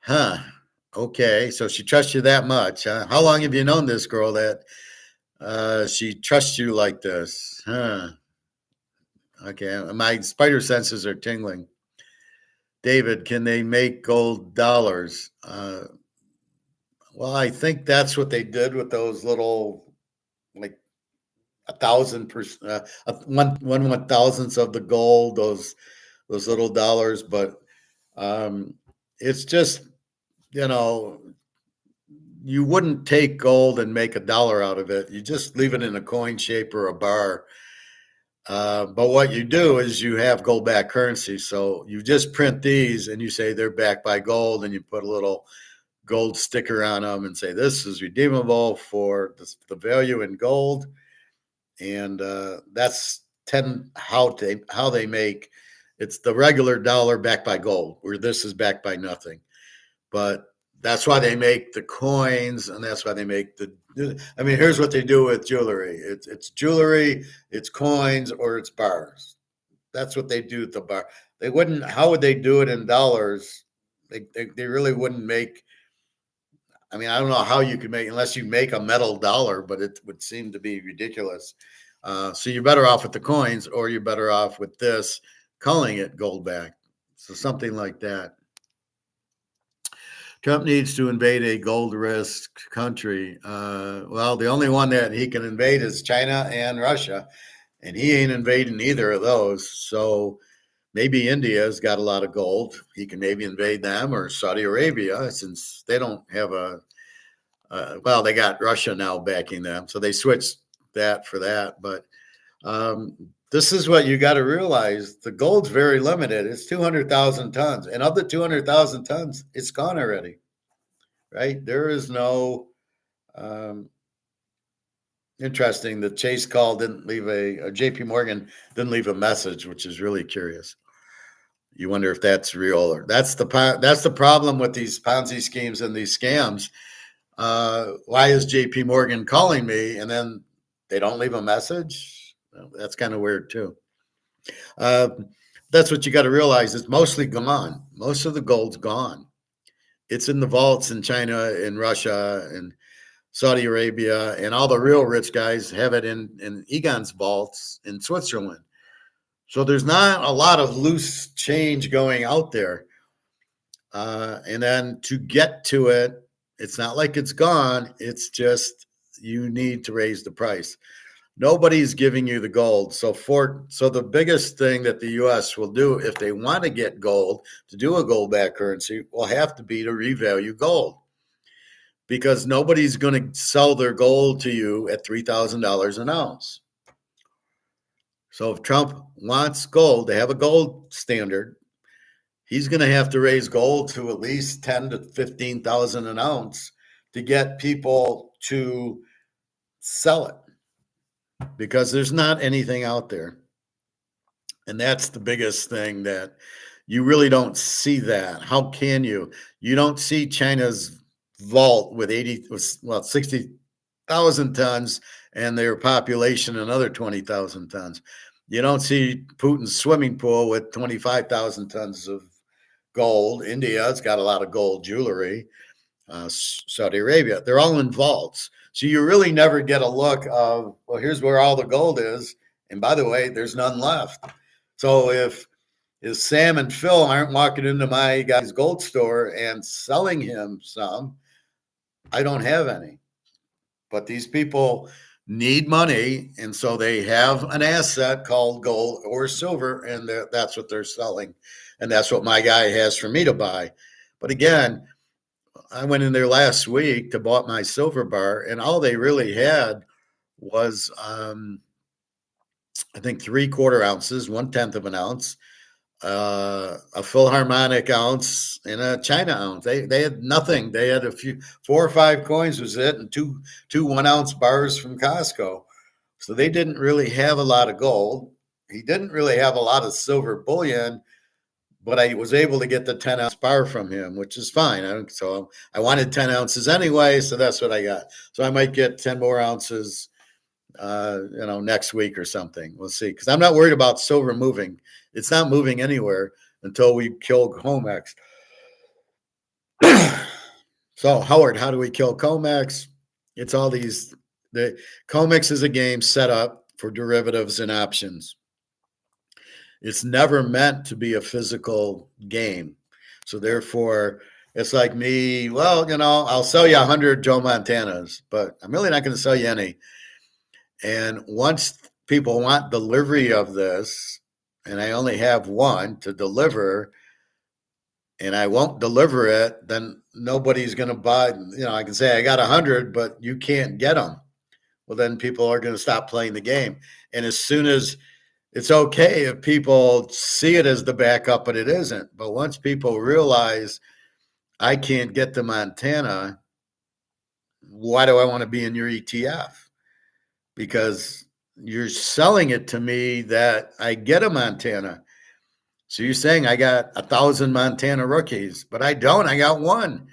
Huh. Okay. So she trusts you that much. How long have you known this girl that she trusts you like this? Huh. Okay. My spider senses are tingling. David, can they make gold dollars? Well, I think that's what they did with those little, like 1,000%, 1/1000th of the gold, those little dollars. But it's just, you wouldn't take gold and make $1 out of it. You just leave it in a coin shape or a bar. But what you do is you have gold backed currency. So you just print these and you say they're backed by gold, and you put a little gold sticker on them and say this is redeemable for the value in gold. And that's how they make it's the regular dollar backed by gold, where this is backed by nothing. But that's why they make the coins, and that's why they make here's what they do with jewelry. It's jewelry, it's coins, or it's bars. That's what they do with the bar. How would they do it in dollars? They really wouldn't make. I don't know how you could make, unless you make a metal dollar, but it would seem to be ridiculous. So you're better off with the coins, or you're better off with this, calling it gold back. So something like that. Trump needs to invade a gold risk country. Well, the only one that he can invade is China and Russia, and he ain't invading either of those. So Maybe India's got a lot of gold. He can maybe invade them, or Saudi Arabia, since they don't have well, they got Russia now backing them. So they switched that for that. But this is what you got to realize. The gold's very limited. It's 200,000 tons. And of the 200,000 tons, it's gone already, right? There is no, interesting that Chase call didn't leave or JP Morgan didn't leave a message, which is really curious. You wonder if that's real, or that's the problem with these Ponzi schemes and these scams. Why is JP Morgan calling me and then they don't leave a message? Well, that's kind of weird too. That's what you got to realize. It's mostly gone. Most of the gold's gone. It's in the vaults in China and Russia and Saudi Arabia, and all the real rich guys have it in Egon's vaults in Switzerland. So there's not a lot of loose change going out there. And then to get to it, it's not like it's gone. It's just you need to raise the price. Nobody's giving you the gold. So the biggest thing that the U.S. will do if they want to get gold, to do a gold-backed currency, will have to be to revalue gold. Because nobody's going to sell their gold to you at $3,000 an ounce. So if Trump wants gold, they have a gold standard, he's going to have to raise gold to at least 10 to 15,000 an ounce to get people to sell it, because there's not anything out there. And that's the biggest thing, that you really don't see that. How can you? You don't see China's vault with 60,000 tons and their population another 20,000 tons. You don't see Putin's swimming pool with 25,000 tons of gold. India's got a lot of gold jewelry. Saudi Arabia, they're all in vaults. So you really never get a look of, well, here's where all the gold is. And by the way, there's none left. So if Sam and Phil aren't walking into my guy's gold store and selling him some, I don't have any. But these people need money, and so they have an asset called gold or silver, and that's what they're selling. And that's what my guy has for me to buy. But again, I went in there last week to bought my silver bar, and all they really had was, I think, 3/4 ounces, 1/10 of an ounce, a Philharmonic ounce, and a China ounce. They had nothing. They had a few, 4 or 5 coins was it, and two 1-ounce bars from Costco. So they didn't really have a lot of gold. He didn't really have a lot of silver bullion, but I was able to get the 10-ounce bar from him, which is fine. So I wanted 10 ounces anyway, so that's what I got. So I might get 10 more ounces, next week or something. We'll see. Because I'm not worried about silver moving. It's not moving anywhere until we kill COMEX. So, Howard, how do we kill COMEX? It's all these. The COMEX is a game set up for derivatives and options. It's never meant to be a physical game. So therefore, it's like me, well, I'll sell you 100 Joe Montanas, but I'm really not going to sell you any. And once people want delivery of this, and I only have one to deliver, and I won't deliver it, then nobody's going to buy. I can say I got 100, but you can't get them. Well, then people are going to stop playing the game. And as soon as it's okay if people see it as the backup, but it isn't. But once people realize I can't get to Montana, why do I want to be in your ETF? Because you're selling it to me that I get a Montana. So you're saying I got 1,000 Montana rookies, but I don't. I got one.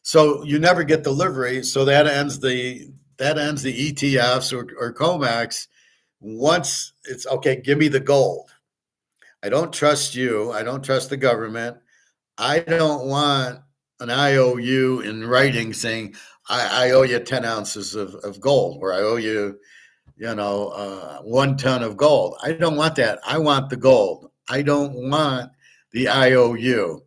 So you never get delivery. So that ends the ETFs or COMEX. Once it's okay, give me the gold. I don't trust you. I don't trust the government. I don't want an IOU in writing saying I owe you 10 ounces of gold, or I owe you, 1 ton of gold. I don't want that. I want the gold. I don't want the IOU.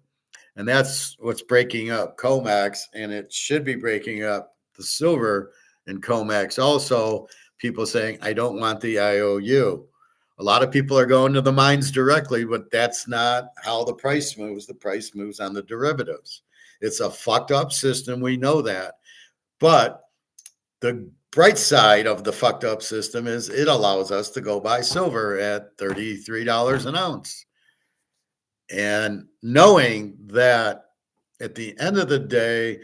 And that's what's breaking up COMEX, and it should be breaking up the silver in COMEX also. People saying, I don't want the IOU. A lot of people are going to the mines directly, but that's not how the price moves. The price moves on the derivatives. It's a fucked up system. We know that. But the bright side of the fucked up system is it allows us to go buy silver at $33 an ounce. And knowing that at the end of the day,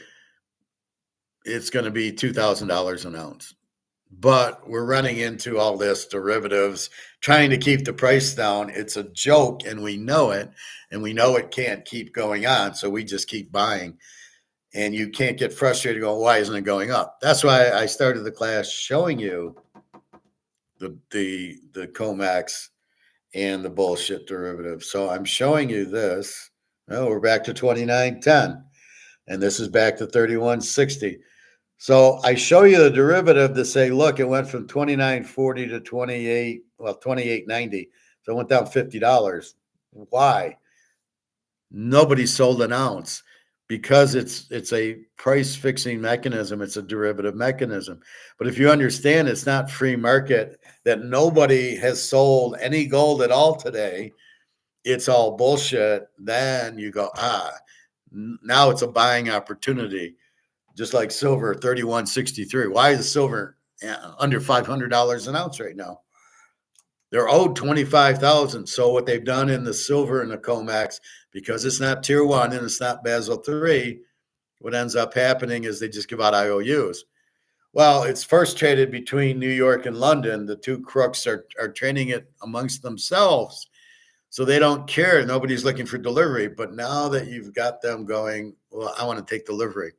it's going to be $2,000 an ounce. But we're running into all this derivatives, trying to keep the price down. It's a joke, and we know it, and we know it can't keep going on. So we just keep buying, and you can't get frustrated going, why isn't it going up? That's why I started the class showing you the COMEX and the bullshit derivatives. So I'm showing you this. Oh, we're back to 29.10, and this is back to 31.60. So I show you the derivative to say, look, it went from 29.40 to 28.90. So it went down $50. Why? Nobody sold an ounce because it's a price fixing mechanism. It's a derivative mechanism. But if you understand it's not free market, that nobody has sold any gold at all today, it's all bullshit, then you go, now it's a buying opportunity. Just like silver, 31.63. Why is silver under $500 an ounce right now? They're owed 25,000. So what they've done in the silver and the COMEX, because it's not tier one and it's not Basel III, what ends up happening is they just give out IOUs. Well, it's first traded between New York and London. The two crooks are trading it amongst themselves. So they don't care. Nobody's looking for delivery. But now that you've got them going, well, I want to take delivery.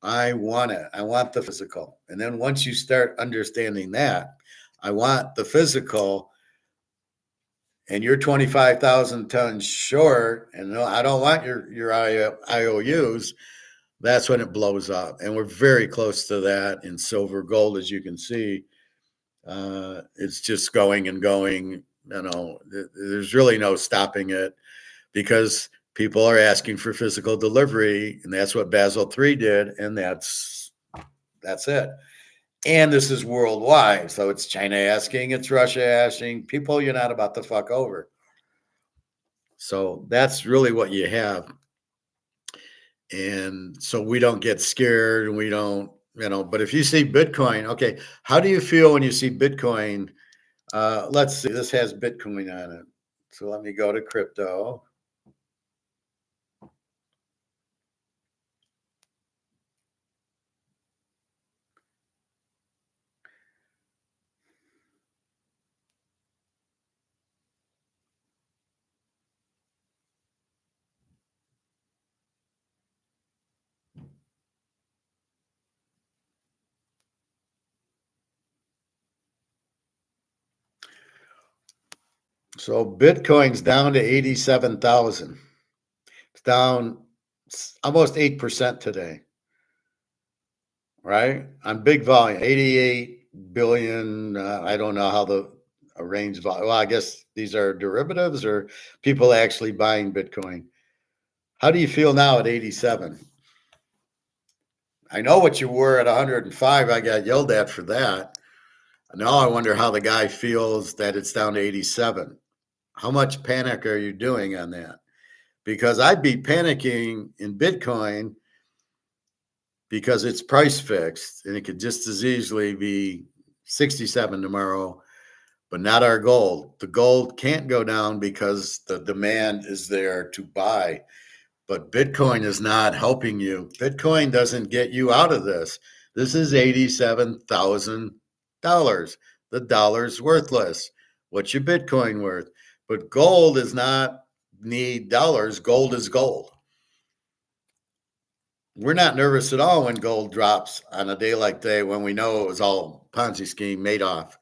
I want it. I want the physical. And then once you start understanding that, I want the physical, and you're 25,000 tons short, and no, I don't want your IOUs, that's when it blows up. And we're very close to that in silver. Gold, as you can see. It's just going and going. There's really no stopping it because people are asking for physical delivery, and that's what Basel III did, and that's it. And this is worldwide, so it's China asking, it's Russia asking, people you're not about to fuck over. So that's really what you have. And so we don't get scared, and we don't, but if you see Bitcoin, okay, how do you feel when you see Bitcoin? Let's see, this has Bitcoin on it. So let me go to crypto. So Bitcoin's down to 87,000. It's down almost 8% today, right? On big volume, 88 billion. I don't know how the range volume. Well, I guess these are derivatives or people actually buying Bitcoin. How do you feel now at 87? I know what you were at 105. I got yelled at for that. Now I wonder how the guy feels that it's down to 87. How much panic are you doing on that? Because I'd be panicking in Bitcoin because it's price fixed and it could just as easily be 67 tomorrow, but not our gold. The gold can't go down because the demand is there to buy. But Bitcoin is not helping you. Bitcoin doesn't get you out of this. This is $87,000. The dollar's worthless. What's your Bitcoin worth? But gold does not need dollars. Gold is gold. We're not nervous at all when gold drops on a day like today when we know it was all Ponzi scheme made off.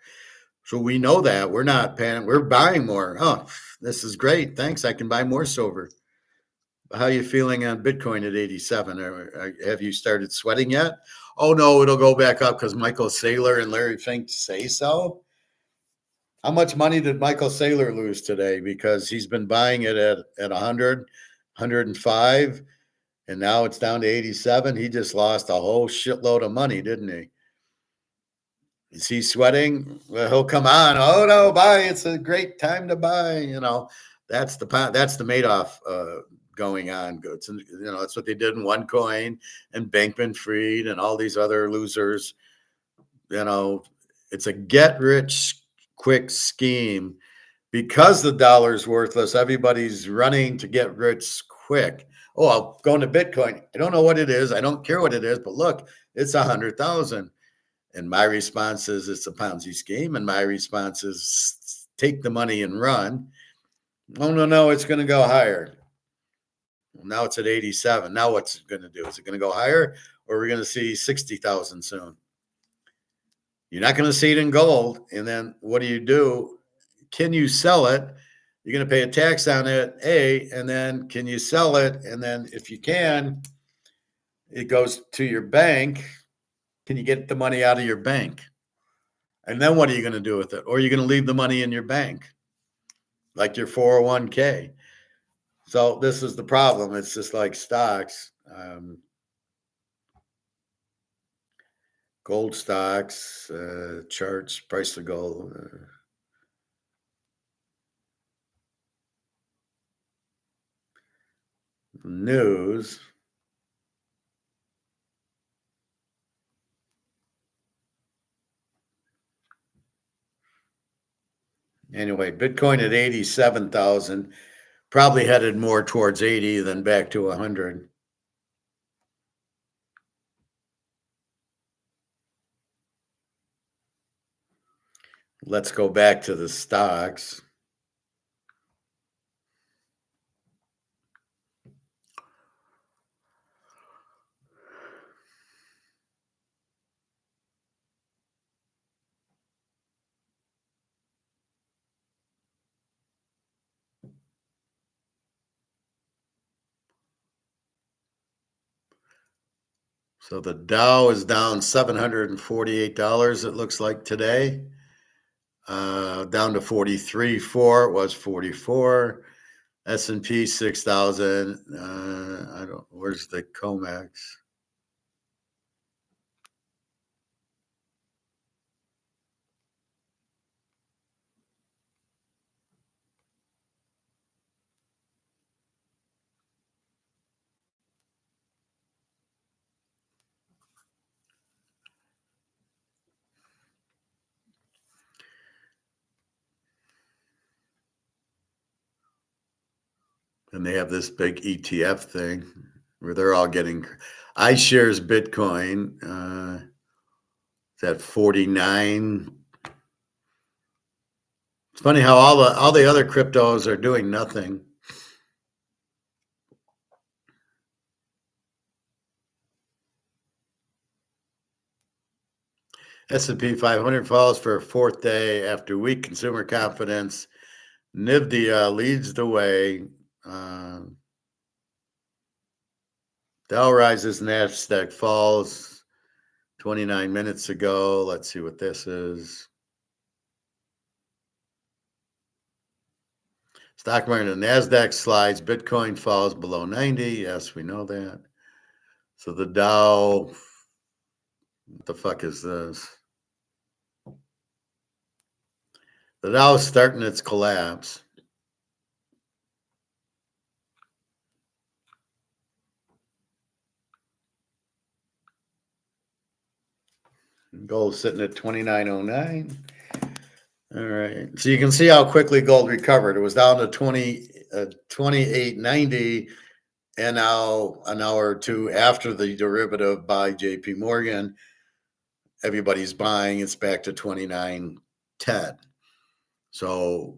So we know that. We're not panic. We're buying more. Oh, this is great. Thanks. I can buy more silver. How are you feeling on Bitcoin at 87? Have you started sweating yet? Oh, no, it'll go back up because Michael Saylor and Larry Fink say so. How much money did Michael Saylor lose today? Because he's been buying it at 100, 105, and now it's down to 87. He just lost a whole shitload of money, didn't he? Is he sweating? Well, he'll come on. Oh no, buy! It's a great time to buy. That's the Madoff going on. That's what they did in OneCoin and Bankman-Fried and all these other losers. You know, it's a get rich quick scheme because the dollar's worthless. Everybody's running to get rich quick. Oh, I'll go into Bitcoin. I don't know what it is. I don't care what it is, but look, it's 100,000. And my response is it's a Ponzi scheme. And my response is take the money and run. Oh, no, it's going to go higher. Well, now it's at 87. Now what's it going to do? Is it going to go higher or are we going to see 60,000 soon? You're not going to see it in gold. And then what do? Can you sell it? You're going to pay a tax on it, and then can you sell it? And then if you can, it goes to your bank. Can you get the money out of your bank? And then what are you going to do with it? Or are you going to leave the money in your bank, like your 401k? So this is the problem. It's just like stocks, gold stocks, charts, price of gold. News. Anyway, Bitcoin at 87,000, probably headed more towards 80 than back to 100. Let's go back to the stocks. So the Dow is down $748, it looks like today. Down to 43.4. It was 44. S&P 6,000. Where's the COMEX? And they have this big ETF thing where they're all getting iShares Bitcoin. It's at 49. It's funny how all the other cryptos are doing nothing. S&P 500 falls for a fourth day after weak consumer confidence. NVIDIA leads the way. Dow rises, Nasdaq falls 29 minutes ago. Let's see what this is. Stock market, Nasdaq slides, Bitcoin falls below 90. Yes, we know that. So the Dow, what the fuck is this? The Dow is starting its collapse. Gold sitting at 29.09. All right. So you can see how quickly gold recovered. It was down to 28.90. And now an hour or two after the derivative by JP Morgan, everybody's buying. It's back to 29.10. So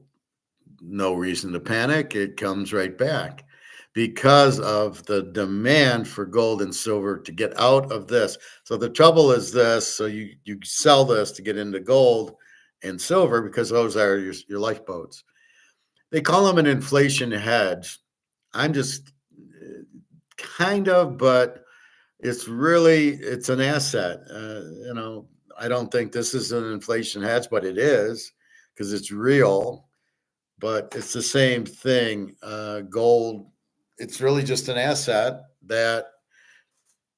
no reason to panic. It comes right back because of the demand for gold and silver to get out of this. So the trouble is this. So you sell this to get into gold and silver because those are your lifeboats. They call them an inflation hedge. I'm just kind of, but it's an asset. I don't think this is an inflation hedge, but it is because it's real. But it's the same thing. Gold, it's really just an asset that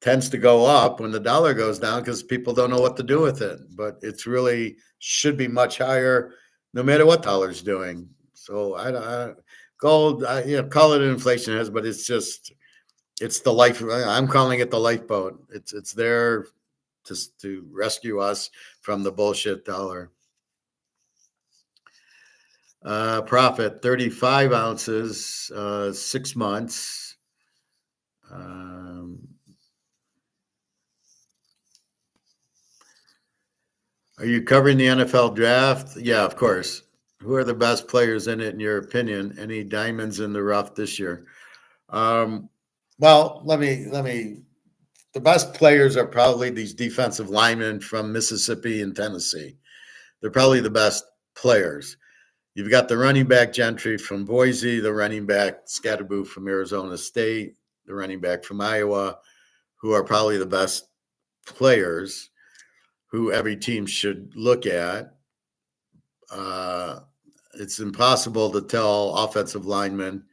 tends to go up when the dollar goes down because people don't know what to do with it. But it's really should be much higher no matter what dollar's doing. So gold, call it an inflation hedge, but it's the life. I'm calling it the lifeboat. It's there to rescue us from the bullshit dollar. Profit 35 ounces, 6 months. Are you covering the NFL draft? Yeah, of course. Who are the best players in it, in your opinion? Any diamonds in the rough this year? Well, let me. The best players are probably these defensive linemen from Mississippi and Tennessee. They're probably the best players. You've got the running back Gentry from Boise, the running back Scatterboo from Arizona State, the running back from Iowa, who are probably the best players who every team should look at. It's impossible to tell offensive linemen.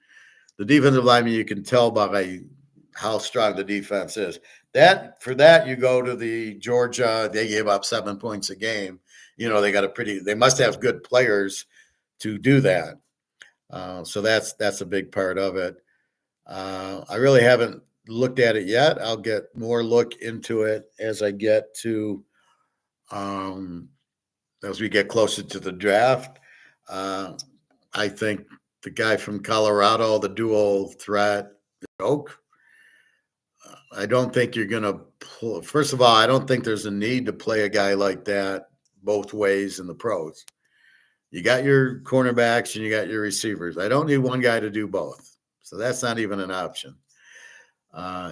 The defensive linemen, you can tell by how strong the defense is. For that, you go to the Georgia. They gave up 7 points a game. They must have good players to do that. So that's a big part of it. I really haven't looked at it yet. I'll get more look into it as I get to as we get closer to the draft. I think the guy from Colorado, the dual threat, Oak. I don't think you're going to. First of all, I don't think there's a need to play a guy like that both ways in the pros. You got your cornerbacks and you got your receivers. I don't need one guy to do both. So that's not even an option.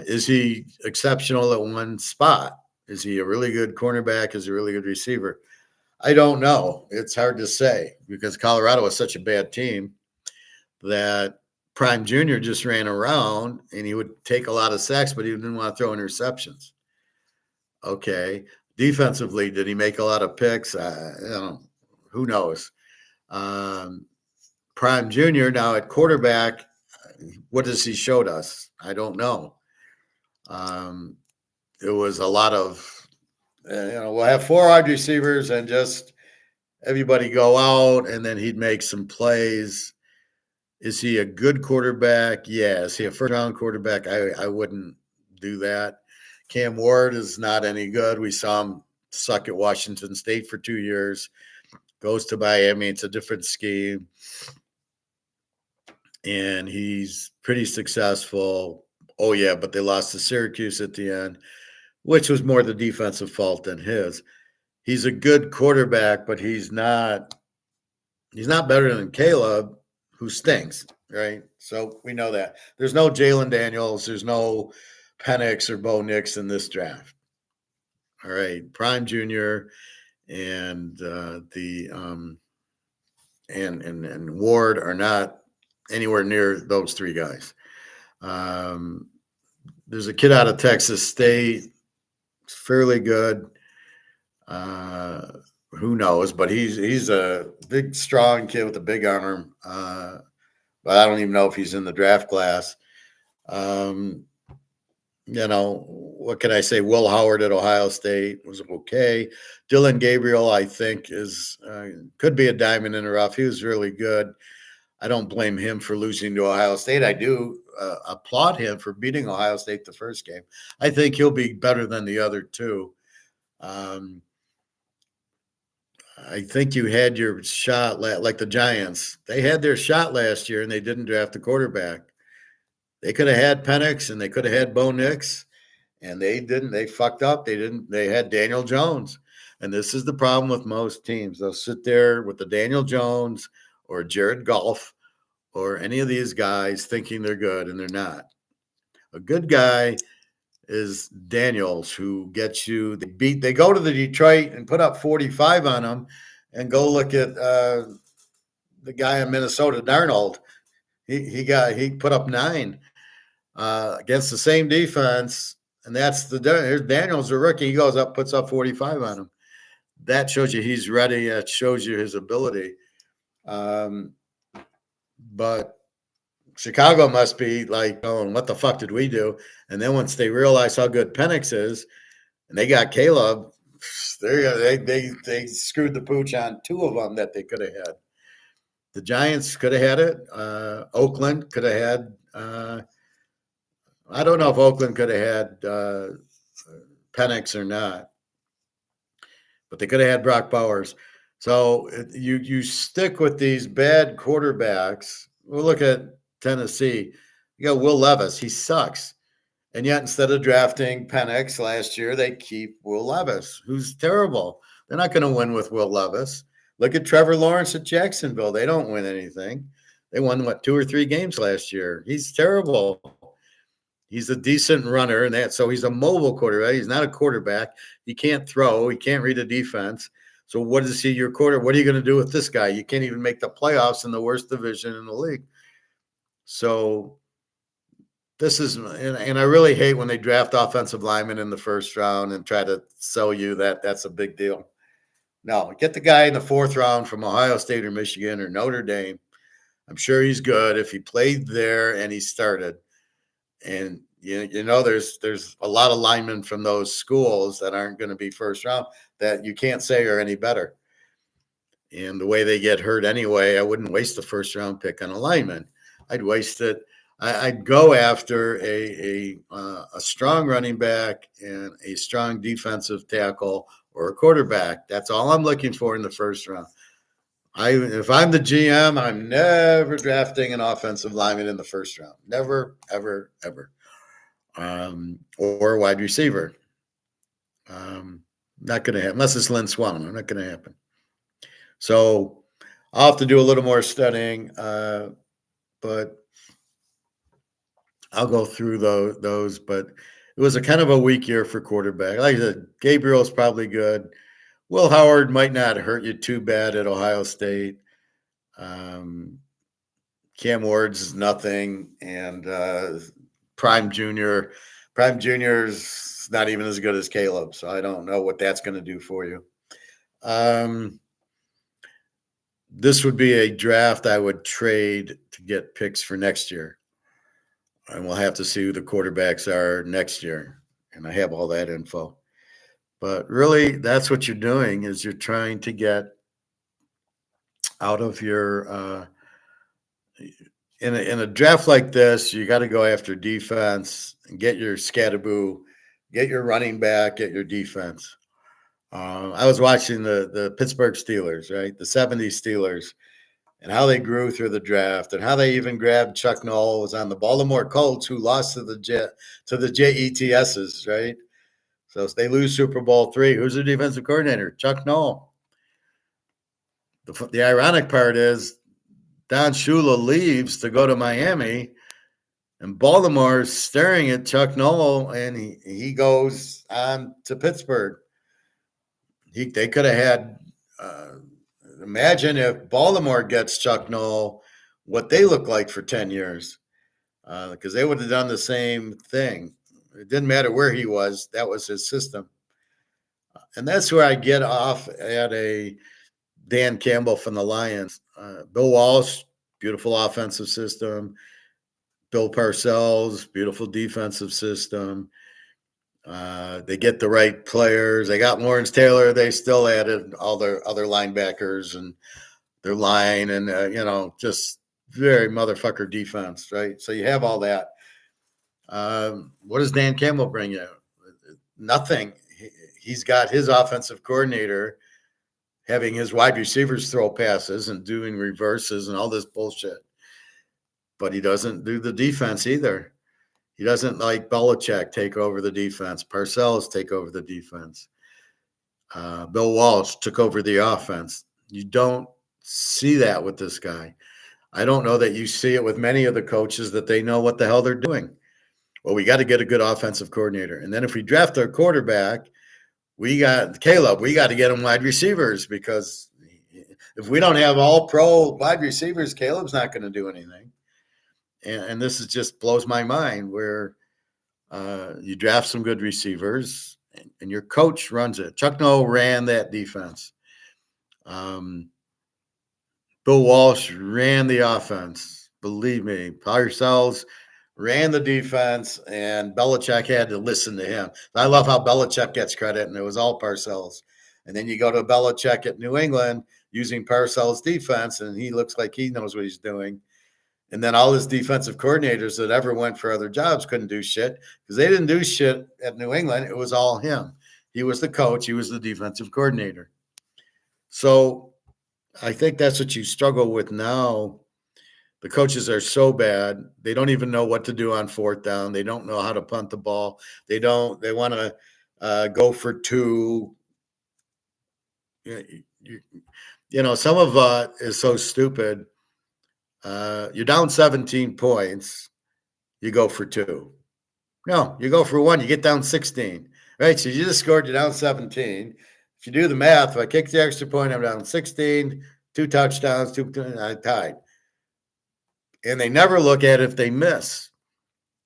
Is he exceptional at one spot? Is he a really good cornerback? Is he a really good receiver? I don't know. It's hard to say because Colorado is such a bad team that Prime Jr. just ran around and he would take a lot of sacks, but he didn't want to throw interceptions. Okay. Defensively, did he make a lot of picks? Who knows? Prime Jr. now at quarterback, what has he showed us? I don't know. It was a lot of, we'll have 4 wide receivers and just everybody go out, and then he'd make some plays. Is he a good quarterback? Yeah. Is he a first-round quarterback? I wouldn't do that. Cam Ward is not any good. We saw him suck at Washington State for 2 years. Goes to Miami. It's a different scheme. And he's pretty successful. Oh, yeah, but they lost to Syracuse at the end, which was more the defensive fault than his. He's a good quarterback, but he's not better than Caleb, who stinks, right? So we know that. There's no Jalen Daniels. There's no Penix or Bo Nix in this draft. All right, Prime Jr. and and Ward are not anywhere near those 3 guys. There's a kid out of Texas State, fairly good. Who knows? But he's a big, strong kid with a big arm. But I don't even know if he's in the draft class. What can I say? Will Howard at Ohio State was okay. Dylan Gabriel, I think, could be a diamond in the rough. He was really good. I don't blame him for losing to Ohio State. I do applaud him for beating Ohio State the first game. I think he'll be better than the other 2. I think you had your shot like the Giants. They had their shot last year, and they didn't draft a quarterback. They could have had Penix, and they could have had Bo Nix, and they didn't. They fucked up. They didn't. They had Daniel Jones, and this is the problem with most teams. They'll sit there with the Daniel Jones or Jared Goff or any of these guys thinking they're good, and they're not. A good guy is Daniels, who gets you. They go to the Detroit and put up 45 on them, and go look at the guy in Minnesota, Darnold. He put up 9 against the same defense, and here's Daniels, a rookie. He goes up, puts up 45 on him. That shows you he's ready. That shows you his ability. But Chicago must be like, oh, what the fuck did we do? And then once they realize how good Penix is, and they got Caleb, they screwed the pooch on two of them that they could have had. The Giants could have had it. Oakland could have had. I don't know if Oakland could have had Penix or not, but they could have had Brock Bowers. So you stick with these bad quarterbacks. We'll look at Tennessee. You got Will Levis. He sucks. And yet, instead of drafting Penix last year, they keep Will Levis, who's terrible. They're not going to win with Will Levis. Look at Trevor Lawrence at Jacksonville. They don't win anything. They won, 2 or 3 games last year. He's terrible. He's a decent runner, and so he's a mobile quarterback. He's not a quarterback. He can't throw. He can't read a defense. So what is he, your quarter? What are you going to do with this guy? You can't even make the playoffs in the worst division in the league. So this is, and I really hate when they draft offensive linemen in the first round and try to sell you that that's a big deal. No, get the guy in the 4th round from Ohio State or Michigan or Notre Dame. I'm sure he's good if he played there and he started. And there's a lot of linemen from those schools that aren't going to be first round that you can't say are any better. And the way they get hurt anyway, I wouldn't waste the first round pick on a lineman. I'd waste it. I'd go after a strong running back and a strong defensive tackle or a quarterback. That's all I'm looking for in the first round. If I'm the GM, I'm never drafting an offensive lineman in the first round. Never, ever, ever. Or a wide receiver. Not going to happen. Unless it's Lynn Swann. Not going to happen. So I'll have to do a little more studying. But I'll go through those. But it was a kind of a weak year for quarterback. Like I said, Gabriel's probably good. Will Howard might not hurt you too bad at Ohio State. Cam Ward's nothing, and Prime Junior's not even as good as Caleb, so I don't know what that's going to do for you. This would be a draft I would trade to get picks for next year, and we'll have to see who the quarterbacks are next year, and I have all that info. But really, that's what you're doing is you're trying to get out of your in a draft like this, you got to go after defense and get your scatterboo, get your running back, get your defense. I was watching the Pittsburgh Steelers, right? The 70s Steelers, and how they grew through the draft and how they even grabbed Chuck Noll, was on the Baltimore Colts, who lost to the Jets's, right? So if they lose Super Bowl III, who's their defensive coordinator? Chuck Noll. The ironic part is Don Shula leaves to go to Miami, and Baltimore's staring at Chuck Noll, and he goes on to Pittsburgh. They could have had imagine if Baltimore gets Chuck Noll, what they look like for 10 years, because they would have done the same thing. It didn't matter where he was. That was his system. And that's where I get off at a Dan Campbell from the Lions. Bill Walsh, beautiful offensive system. Bill Parcells, beautiful defensive system. They get the right players. They got Lawrence Taylor. They still added all their other linebackers and their line and, just very motherfucker defense, right? So you have all that. What does Dan Campbell bring you? Nothing. He's got his offensive coordinator having his wide receivers throw passes and doing reverses and all this bullshit. But he doesn't do the defense either. He doesn't like Belichick take over the defense. Parcells take over the defense. Bill Walsh took over the offense. You don't see that with this guy. I don't know that you see it with many of the coaches that they know what the hell they're doing. Well, we got to get a good offensive coordinator. And then if we draft our quarterback, we got Caleb. We got to get him wide receivers, because if we don't have all pro wide receivers, Caleb's not going to do anything. And this is just blows my mind, where you draft some good receivers and your coach runs it. Chuck Noll ran that defense. Bill Walsh ran the offense. Believe me, Parcells ran the defense, and Belichick had to listen to him. I love how Belichick gets credit, and it was all Parcells. And then you go to Belichick at New England using Parcells' defense, and he looks like he knows what he's doing. And then all his defensive coordinators that ever went for other jobs couldn't do shit because they didn't do shit at New England. It was all him. He was the coach. He was the defensive coordinator. So I think that's what you struggle with now. The coaches are so bad. They don't even know what to do on fourth down. They don't know how to punt the ball. They want to go for two. Some of is so stupid. You're down 17 points. You go for two. No, you go for one. You get down 16. Right? So you just scored. You're down 17. If you do the math, if I kick the extra point, I'm down 16, 2 touchdowns, I tied. And they never look at if they miss.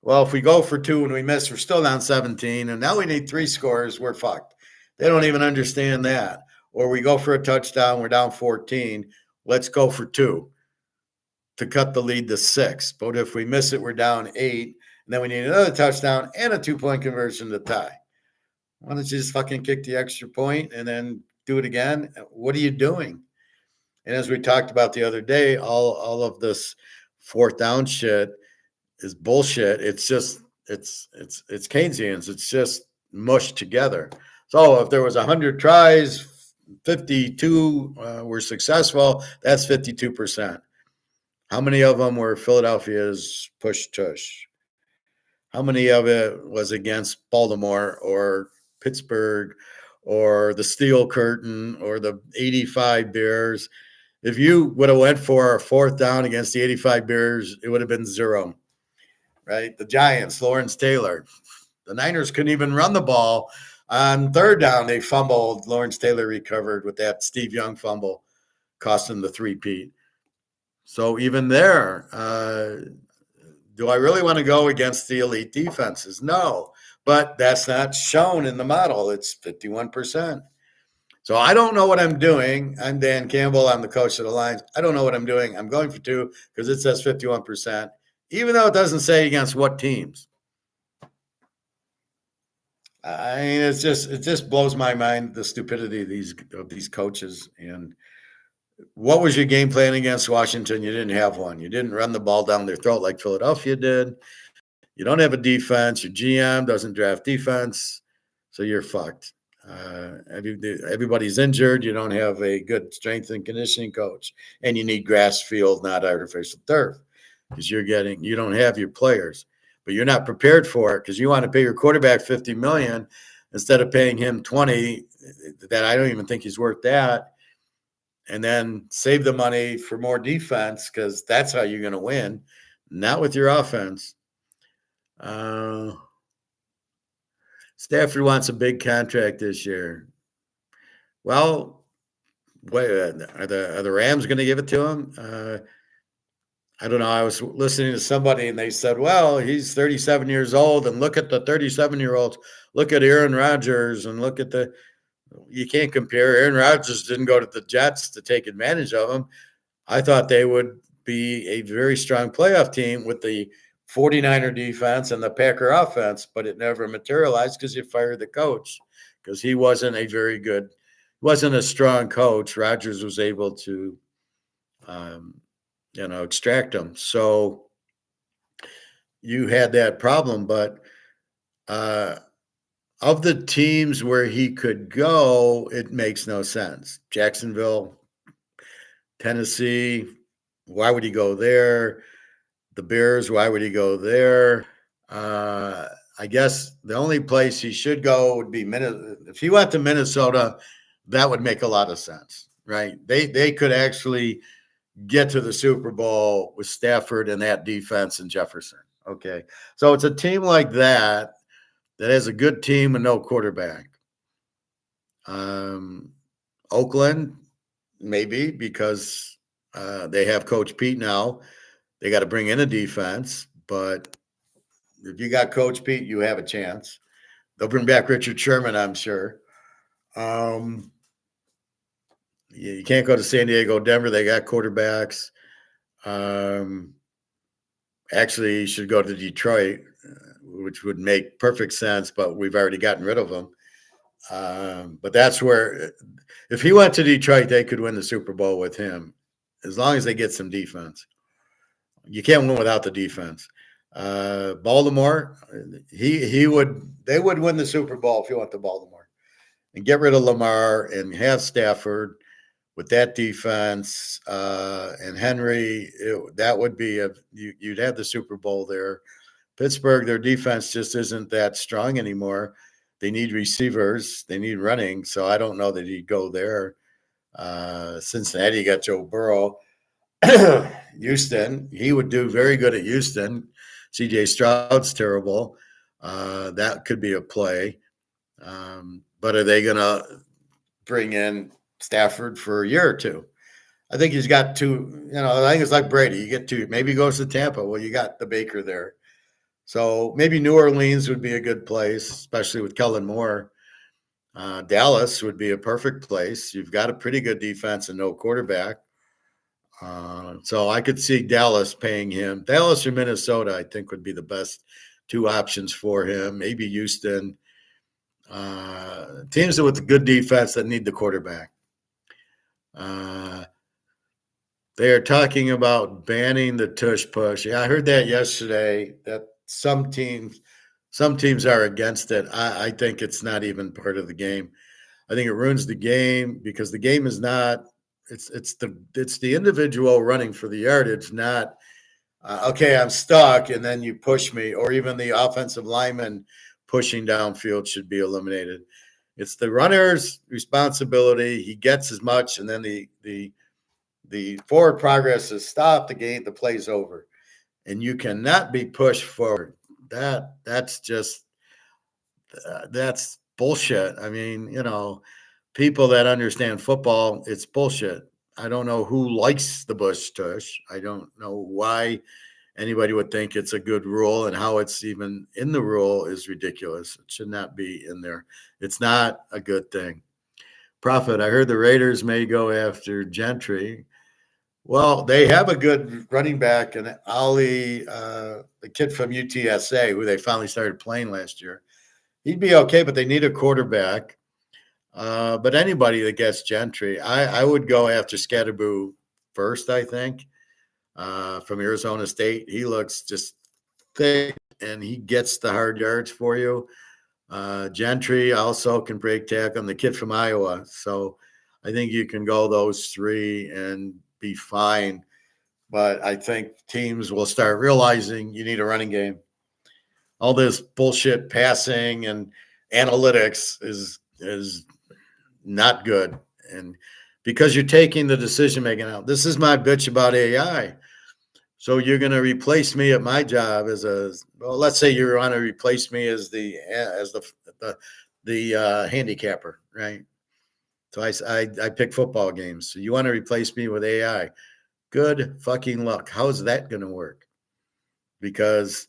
Well, if we go for two and we miss, we're still down 17, and now we need 3 scores, we're fucked. They don't even understand that. Or we go for a touchdown, we're down 14, let's go for 2 to cut the lead to 6. But if we miss it, we're down 8, and then we need another touchdown and a 2-point conversion to tie. Why don't you just fucking kick the extra point and then do it again? What are you doing? And as we talked about the other day, all of this fourth down shit is bullshit. It's just it's Keynesians. It's just mushed together. So if there was 100 tries, 52 were successful. That's 52%. How many of them were Philadelphia's push tush? How many of it was against Baltimore or Pittsburgh or the Steel Curtain or the 85 Bears? If you would have went for a fourth down against the 85 Bears, it would have been 0. Right? The Giants, Lawrence Taylor. The Niners couldn't even run the ball. On third down, they fumbled. Lawrence Taylor recovered with that Steve Young fumble, costing the three-peat. So even there, do I really want to go against the elite defenses? No. But that's not shown in the model. It's 51%. So I don't know what I'm doing. I'm Dan Campbell. I'm the coach of the Lions. I don't know what I'm doing. I'm going for 2 because it says 51%, even though it doesn't say against what teams. I mean, it just blows my mind, the stupidity of these coaches. And what was your game plan against Washington? You didn't have one. You didn't run the ball down their throat like Philadelphia did. You don't have a defense. Your GM doesn't draft defense, so you're fucked. Everybody's injured. You don't have a good strength and conditioning coach, and you need grass field, not artificial turf, because you don't have your players, but you're not prepared for it because you want to pay your quarterback $50 million instead of paying him 20. That I don't even think he's worth that, and then save the money for more defense because that's how you're going to win, not with your offense. Stafford wants a big contract this year. Well, are the Rams going to give it to him? I don't know. I was listening to somebody and they said, well, he's 37 years old and look at the 37-year-olds. Look at Aaron Rodgers and look at you can't compare. Aaron Rodgers didn't go to the Jets to take advantage of him. I thought they would be a very strong playoff team with the 49er defense and the Packer offense, but it never materialized because you fired the coach because he wasn't a strong coach. Rodgers was able to, extract him. So you had that problem, but of the teams where he could go, it makes no sense. Jacksonville, Tennessee, why would he go there? The Bears, why would he go there? I guess the only place he should go would be Minnesota. If he went to Minnesota, that would make a lot of sense, right? They could actually get to the Super Bowl with Stafford and that defense and Jefferson. Okay. So it's a team like that has a good team and no quarterback. Oakland, maybe because they have Coach Pete now. They got to bring in a defense, but if you got Coach Pete, you have a chance. They'll bring back Richard Sherman, I'm sure. You can't go to San Diego, Denver. They got quarterbacks. Actually, he should go to Detroit, which would make perfect sense, but we've already gotten rid of him. But that's where, if he went to Detroit, they could win the Super Bowl with him, as long as they get some defense. You can't win without the defense. Baltimore, he would they would win the Super Bowl if he went to Baltimore and get rid of Lamar and have Stafford with that defense and Henry. That would be you'd have the Super Bowl there. Pittsburgh, their defense just isn't that strong anymore. They need receivers, they need running, so I don't know that he'd go there. Cincinnati, you got Joe Burrow. Houston, he would do very good at Houston. CJ Stroud's terrible. That could be a play. But are they going to bring in Stafford for a year or two? I think he's got two. I think it's like Brady. You get two. Maybe he goes to Tampa. Well, you got the Baker there. So maybe New Orleans would be a good place, especially with Kellen Moore. Dallas would be a perfect place. You've got a pretty good defense and no quarterback. So I could see Dallas paying him. Dallas or Minnesota, I think, would be the best two options for him. Maybe Houston. Teams with a good defense that need the quarterback. They are talking about banning the tush push. Yeah, I heard that yesterday. That some teams are against it. I think it's not even part of the game. I think it ruins the game because the game is not. It's the individual running for the yardage, not okay. I'm stuck, and then you push me, or even the offensive lineman pushing downfield should be eliminated. It's the runner's responsibility. He gets as much, and then the forward progress is stopped. The play's over, and you cannot be pushed forward. That's just that's bullshit. I mean, people that understand football, it's bullshit. I don't know who likes the bush tush. I don't know why anybody would think it's a good rule, and how it's even in the rule is ridiculous. It should not be in there. It's not a good thing. Prophet, I heard the Raiders may go after Gentry. Well, they have a good running back, and Ali, the kid from UTSA, who they finally started playing last year. He'd be okay, but they need a quarterback. But anybody that gets Gentry, I would go after Scatterboo first, I think, from Arizona State. He looks just thick, and he gets the hard yards for you. Gentry also can break tackle, and the kid from Iowa. So I think you can go those three and be fine. But I think teams will start realizing you need a running game. All this bullshit passing and analytics is not good. And because you're taking the decision making out. This is my bitch about AI. So you're going to replace me at my job let's say you want to replace me as the handicapper, right? So I pick football games. So you want to replace me with AI? Good fucking luck. How is that going to work? Because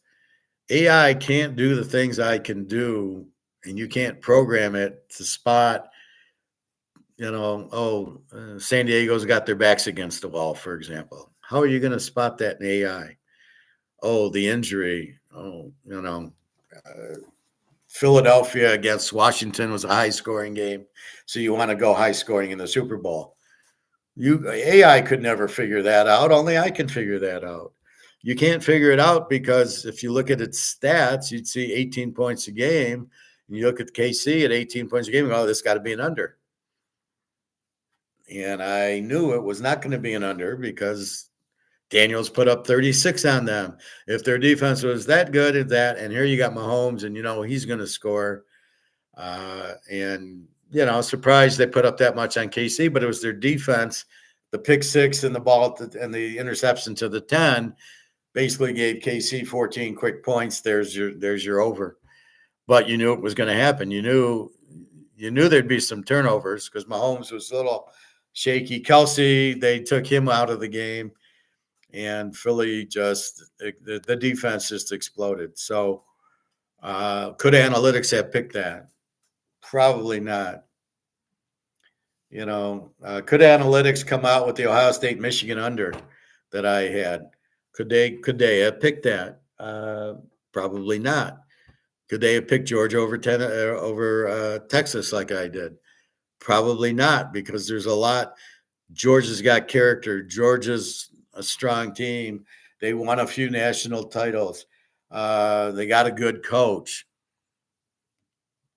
AI can't do the things I can do, and you can't program it to spot. San Diego's got their backs against the wall, for example. How are you going to spot that in AI? Oh, the injury. Philadelphia against Washington was a high-scoring game, so you want to go high-scoring in the Super Bowl. AI could never figure that out. Only I can figure that out. You can't figure it out because if you look at its stats, you'd see 18 points a game. And you look at KC at 18 points a game, oh, this got to be an under. And I knew it was not going to be an under because Daniels put up 36 on them. If their defense was that good at that, and here you got Mahomes, and he's going to score. Surprised they put up that much on KC, but it was their defense. The pick six and the ball and the interception to the 10 basically gave KC 14 quick points. There's your over. But you knew it was going to happen. You knew there'd be some turnovers because Mahomes was a little shaky. Kelsey, they took him out of the game, and Philly the defense just exploded. So could analytics have picked that? Probably not. Could analytics come out with the Ohio State Michigan under that I had? Could they have picked that? Probably not. Could they have picked Georgia over Texas like I did? Probably not, because there's a lot. Georgia's got character. Georgia's a strong team. They won a few national titles. They got a good coach.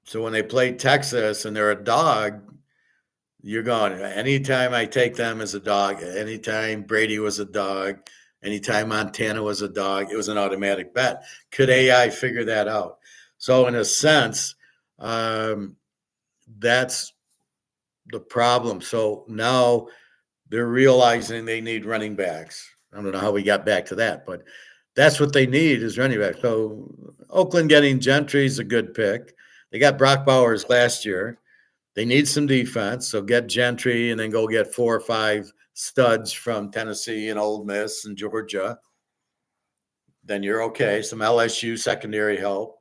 So when they play Texas and they're a dog, you're going, anytime I take them as a dog, anytime Brady was a dog, anytime Montana was a dog, it was an automatic bet. Could AI figure that out? So, in a sense, that's the problem. So now they're realizing they need running backs. I don't know how we got back to that, but that's what they need is running back. So Oakland getting Gentry is a good pick. They got Brock Bowers last year. They need some defense, so get Gentry and then go get 4 or 5 studs from Tennessee and Ole Miss and Georgia. Then you're okay. Some LSU secondary help.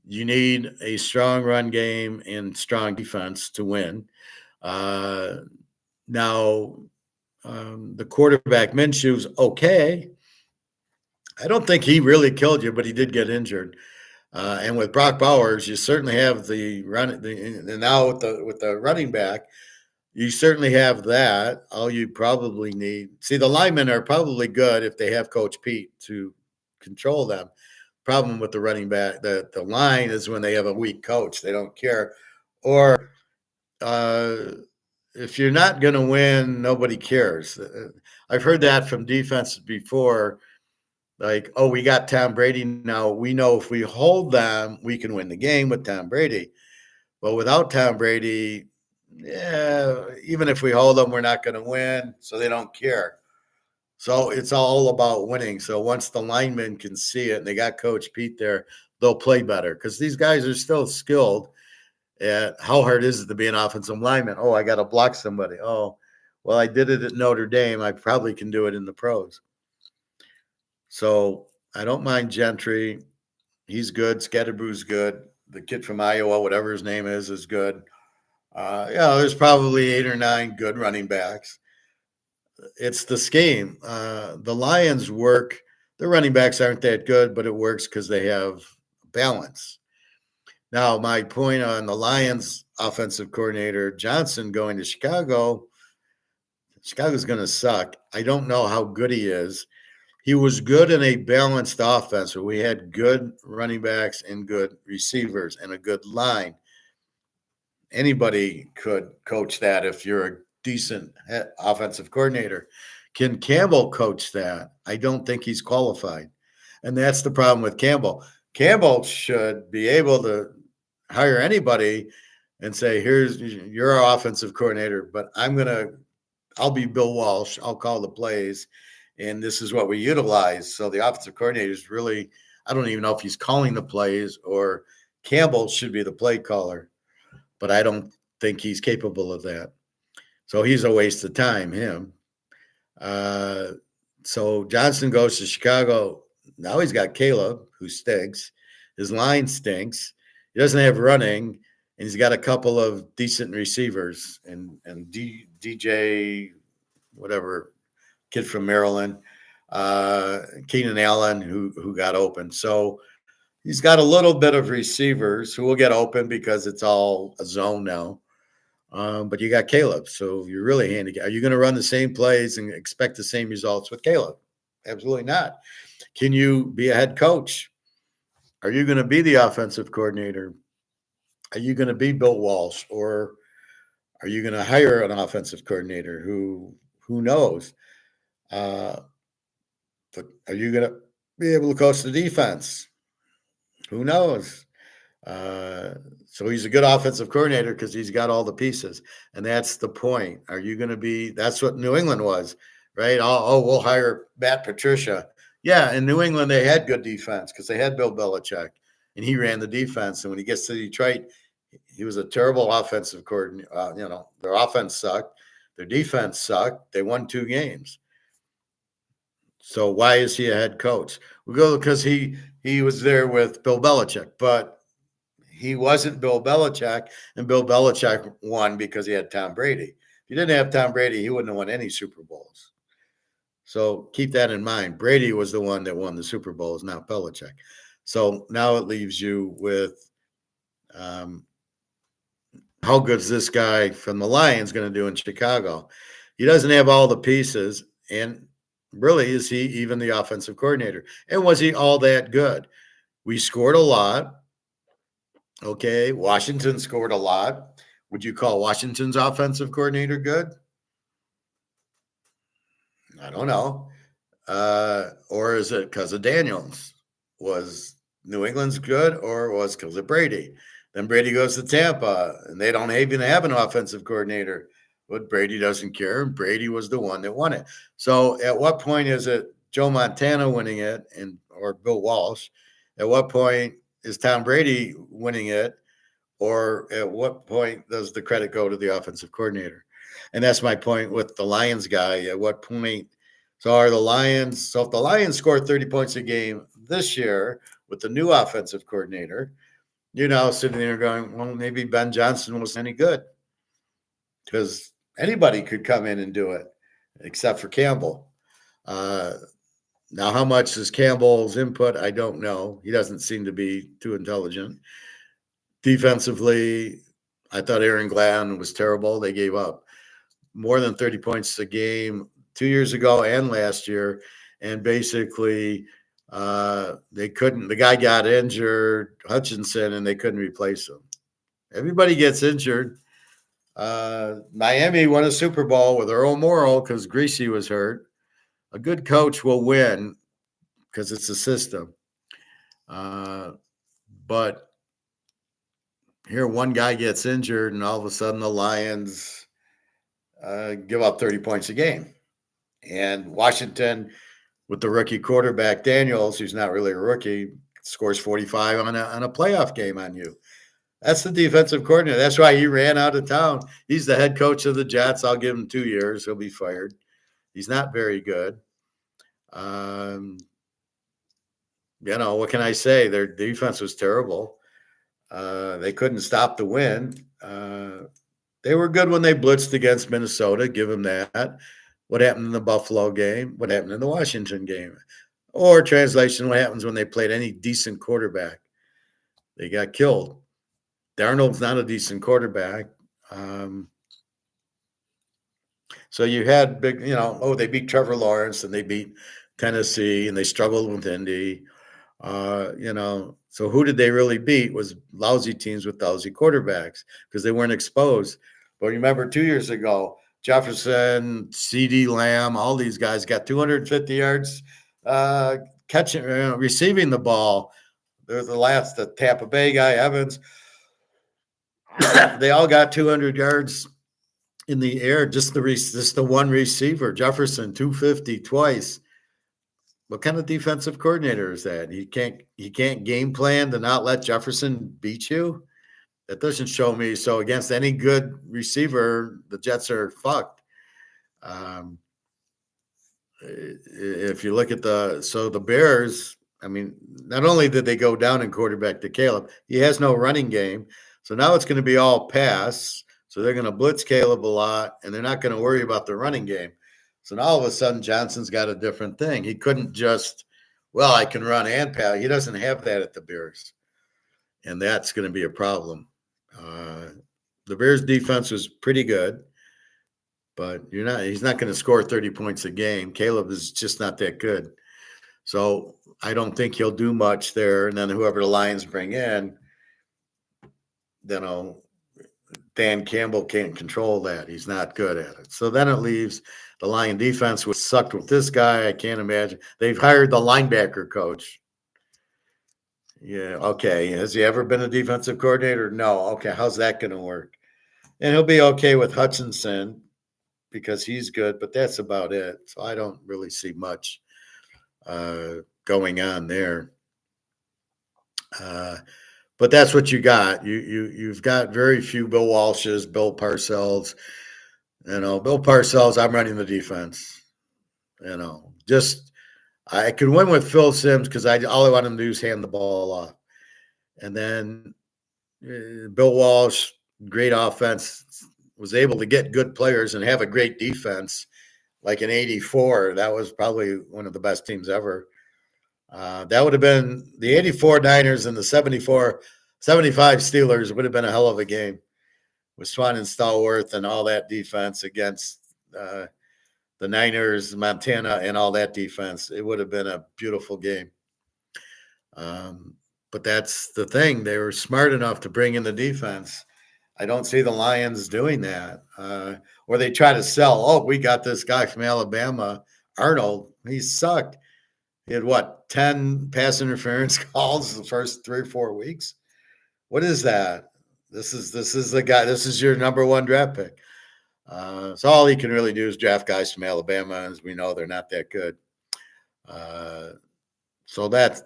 You need a strong run game and strong defense to win. Now, the quarterback Minshew's okay. I don't think he really killed you, but he did get injured. And with Brock Bowers, you certainly have the run. And now with the running back, you certainly have that. All you probably need. See, the linemen are probably good if they have Coach Pete to control them. Problem with the running back, the line is when they have a weak coach. They don't care. Or uh, if you're not going to win, nobody cares. I've heard that from defenses before. Like, oh, we got Tom Brady now. We know if we hold them, we can win the game with Tom Brady. But without Tom Brady, yeah, even if we hold them, we're not going to win. So they don't care. So it's all about winning. So once the linemen can see it and they got Coach Pete there, they'll play better because these guys are still skilled at how hard is it to be an offensive lineman? Oh, I got to block somebody. Oh, well, I did it at Notre Dame. I probably can do it in the pros. So I don't mind Gentry. He's good. Scatterboo's good. The kid from Iowa, whatever his name is good. There's probably 8 or 9 good running backs. It's the scheme. The Lions work. The running backs aren't that good, but it works because they have balance. Now, my point on the Lions offensive coordinator Johnson going to Chicago's going to suck. I don't know how good he is. He was good in a balanced offense where we had good running backs and good receivers and a good line. Anybody could coach that if you're a decent offensive coordinator. Can Campbell coach that? I don't think he's qualified. And that's the problem with Campbell. Campbell should be able to hire anybody and say, you're our offensive coordinator, but I'll be Bill Walsh. I'll call the plays. And this is what we utilize. So the offensive coordinator is really, I don't even know if he's calling the plays or Campbell should be the play caller, but I don't think he's capable of that. So he's a waste of time, him. So Johnson goes to Chicago. Now he's got Caleb, who stinks. His line stinks. He doesn't have running, and he's got a couple of decent receivers and DJ, whatever, kid from Maryland, Keenan Allen, who got open. So he's got a little bit of receivers who will get open because it's all a zone now. But you got Caleb, so you're really handicapped. Are you going to run the same plays and expect the same results with Caleb? Absolutely not. Can you be a head coach? Are you going to be the offensive coordinator? Are you going to be Bill Walsh, or are you going to hire an offensive coordinator who knows? But are you going to be able to coach the defense? Who knows? So he's a good offensive coordinator because he's got all the pieces. And that's the point. Are you going to be – that's what New England was, right? We'll hire Matt Patricia. Yeah, in New England, they had good defense because they had Bill Belichick, and he ran the defense. And when he gets to Detroit, he was a terrible offensive coordinator. Their offense sucked. Their defense sucked. They won 2 games. So why is he a head coach? We go because he was there with Bill Belichick, but he wasn't Bill Belichick, and Bill Belichick won because he had Tom Brady. If he didn't have Tom Brady, he wouldn't have won any Super Bowls. So keep that in mind. Brady was the one that won the Super Bowls, not Belichick. So now it leaves you with um, how good is this guy from the Lions going to do in Chicago? He doesn't have all the pieces. And really, is he even the offensive coordinator? And was he all that good? We scored a lot. Okay. Washington scored a lot. Would you call Washington's offensive coordinator good? I don't know. Or is it because of Daniels? Was New England's good, or was because of Brady? Then Brady goes to Tampa, and they don't even have an offensive coordinator. But Brady doesn't care, and Brady was the one that won it. So, at what point is it Joe Montana winning it, and or Bill Walsh? At what point is Tom Brady winning it, or at what point does the credit go to the offensive coordinator? And that's my point with the Lions guy. At what point? So are the Lions? So if the Lions score 30 points a game this year with the new offensive coordinator, you're now sitting there going, well, maybe Ben Johnson wasn't any good because anybody could come in and do it except for Campbell. Uh, Now, how much is Campbell's input? I don't know. He doesn't seem to be too intelligent. Defensively, I thought Aaron Glenn was terrible. They gave up more than 30 points a game 2 years ago and last year. And basically, they couldn't, the guy got injured, Hutchinson, and they couldn't replace him. Everybody gets injured. Miami won a Super Bowl with Earl Morrall because Greasy was hurt. A good coach will win because it's a system. But here, one guy gets injured, and all of a sudden the Lions give up 30 points a game. And Washington, with the rookie quarterback Daniels, who's not really a rookie, scores 45 on a playoff game on you. That's the defensive coordinator. That's why he ran out of town. He's the head coach of the Jets. I'll give him 2 years. He'll be fired. He's not very good. What can I say? Their defense was terrible. They couldn't stop the win. They were good when they blitzed against Minnesota. Give them that. What happened in the Buffalo game? What happened in the Washington game? Or translation, what happens when they played any decent quarterback? They got killed. Darnold's not a decent quarterback. So you had big, they beat Trevor Lawrence and they beat Tennessee and they struggled with Indy. So who did they really beat was lousy teams with lousy quarterbacks because they weren't exposed. But remember 2 years ago, Jefferson, CD Lamb, all these guys got 250 yards catching, receiving the ball. There's the Tampa Bay guy, Evans. They all got 200 yards in the air. Just the one receiver, Jefferson, 250 twice. What kind of defensive coordinator is that? He can't game plan to not let Jefferson beat you. That doesn't show me. So against any good receiver, the Jets are fucked. If you look at the Bears, I mean, not only did they go down in quarterback to Caleb, he has no running game. So now it's going to be all pass. So they're going to blitz Caleb a lot, and they're not going to worry about the running game. So now all of a sudden, Johnson's got a different thing. He couldn't just, I can run and pass. He doesn't have that at the Bears. And that's going to be a problem. The Bears defense was pretty good, but he's not going to score 30 points a game. Caleb is just not that good. So I don't think he'll do much there. And then whoever the Lions bring in, Dan Campbell can't control that. He's not good at it. So then it leaves the Lion defense, which sucked with this guy. I can't imagine. They've hired the linebacker coach. Yeah, okay. Has he ever been a defensive coordinator? No. Okay, how's that going to work? And he'll be okay with Hutchinson because he's good, but that's about it. So I don't really see much going on there. But that's what you got. You've got very few Bill Walshes, Bill Parcells. Bill Parcells, I'm running the defense. Just I could win with Phil Simms because all I want him to do is hand the ball off. And then Bill Walsh, great offense, was able to get good players and have a great defense. like in '84. That was probably one of the best teams ever. That would have been the '84 Niners and the '75 Steelers would have been a hell of a game with Swan and Stallworth and all that defense against uh, the Niners, Montana, and all that defense. It would have been a beautiful game. Um, but that's the thing. They were smart enough to bring in the defense. I don't see the Lions doing that. Or they try to sell, oh, we got this guy from Alabama, Arnold. He sucked. He had what, 10 pass interference calls the first 3 or 4 weeks? What is that? This is the guy, this is your number one draft pick. So all he can really do is draft guys from Alabama. As we know, they're not that good. So that's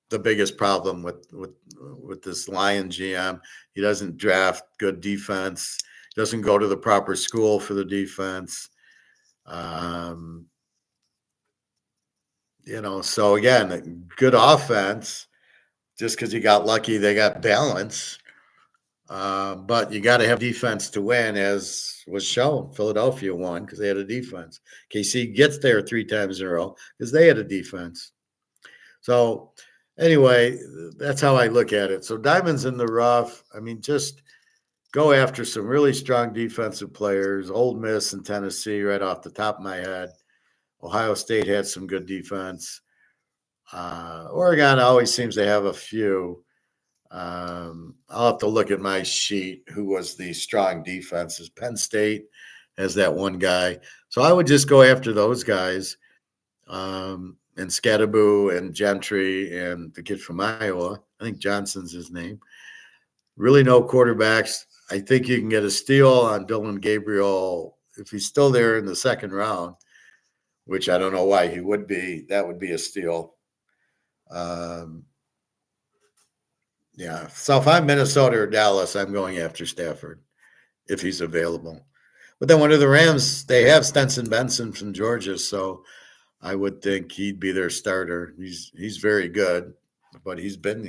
the biggest problem with this Lion GM. He doesn't draft good defense. Doesn't go to the proper school for the defense. So again, good offense. Just because you got lucky, they got balance. But you got to have defense to win, as was shown. Philadelphia won because they had a defense. KC gets there 3 times in a row because they had a defense. So anyway, that's how I look at it. So diamonds in the rough. I mean, just go after some really strong defensive players. Ole Miss and Tennessee, right off the top of my head. Ohio State had some good defense. Oregon always seems to have a few. I'll have to look at my sheet. Who was the strong defenses? Penn State has that one guy. So I would just go after those guys. And Scatterboo and Gentry and the kid from Iowa. I think Johnson's his name. Really no quarterbacks. I think you can get a steal on Dylan Gabriel if he's still there in the second round, which I don't know why he would be. That would be a steal. Yeah. So if I'm Minnesota or Dallas, I'm going after Stafford if he's available. But then one of the Rams, they have Stenson Benson from Georgia, so I would think he'd be their starter. He's very good, but he's been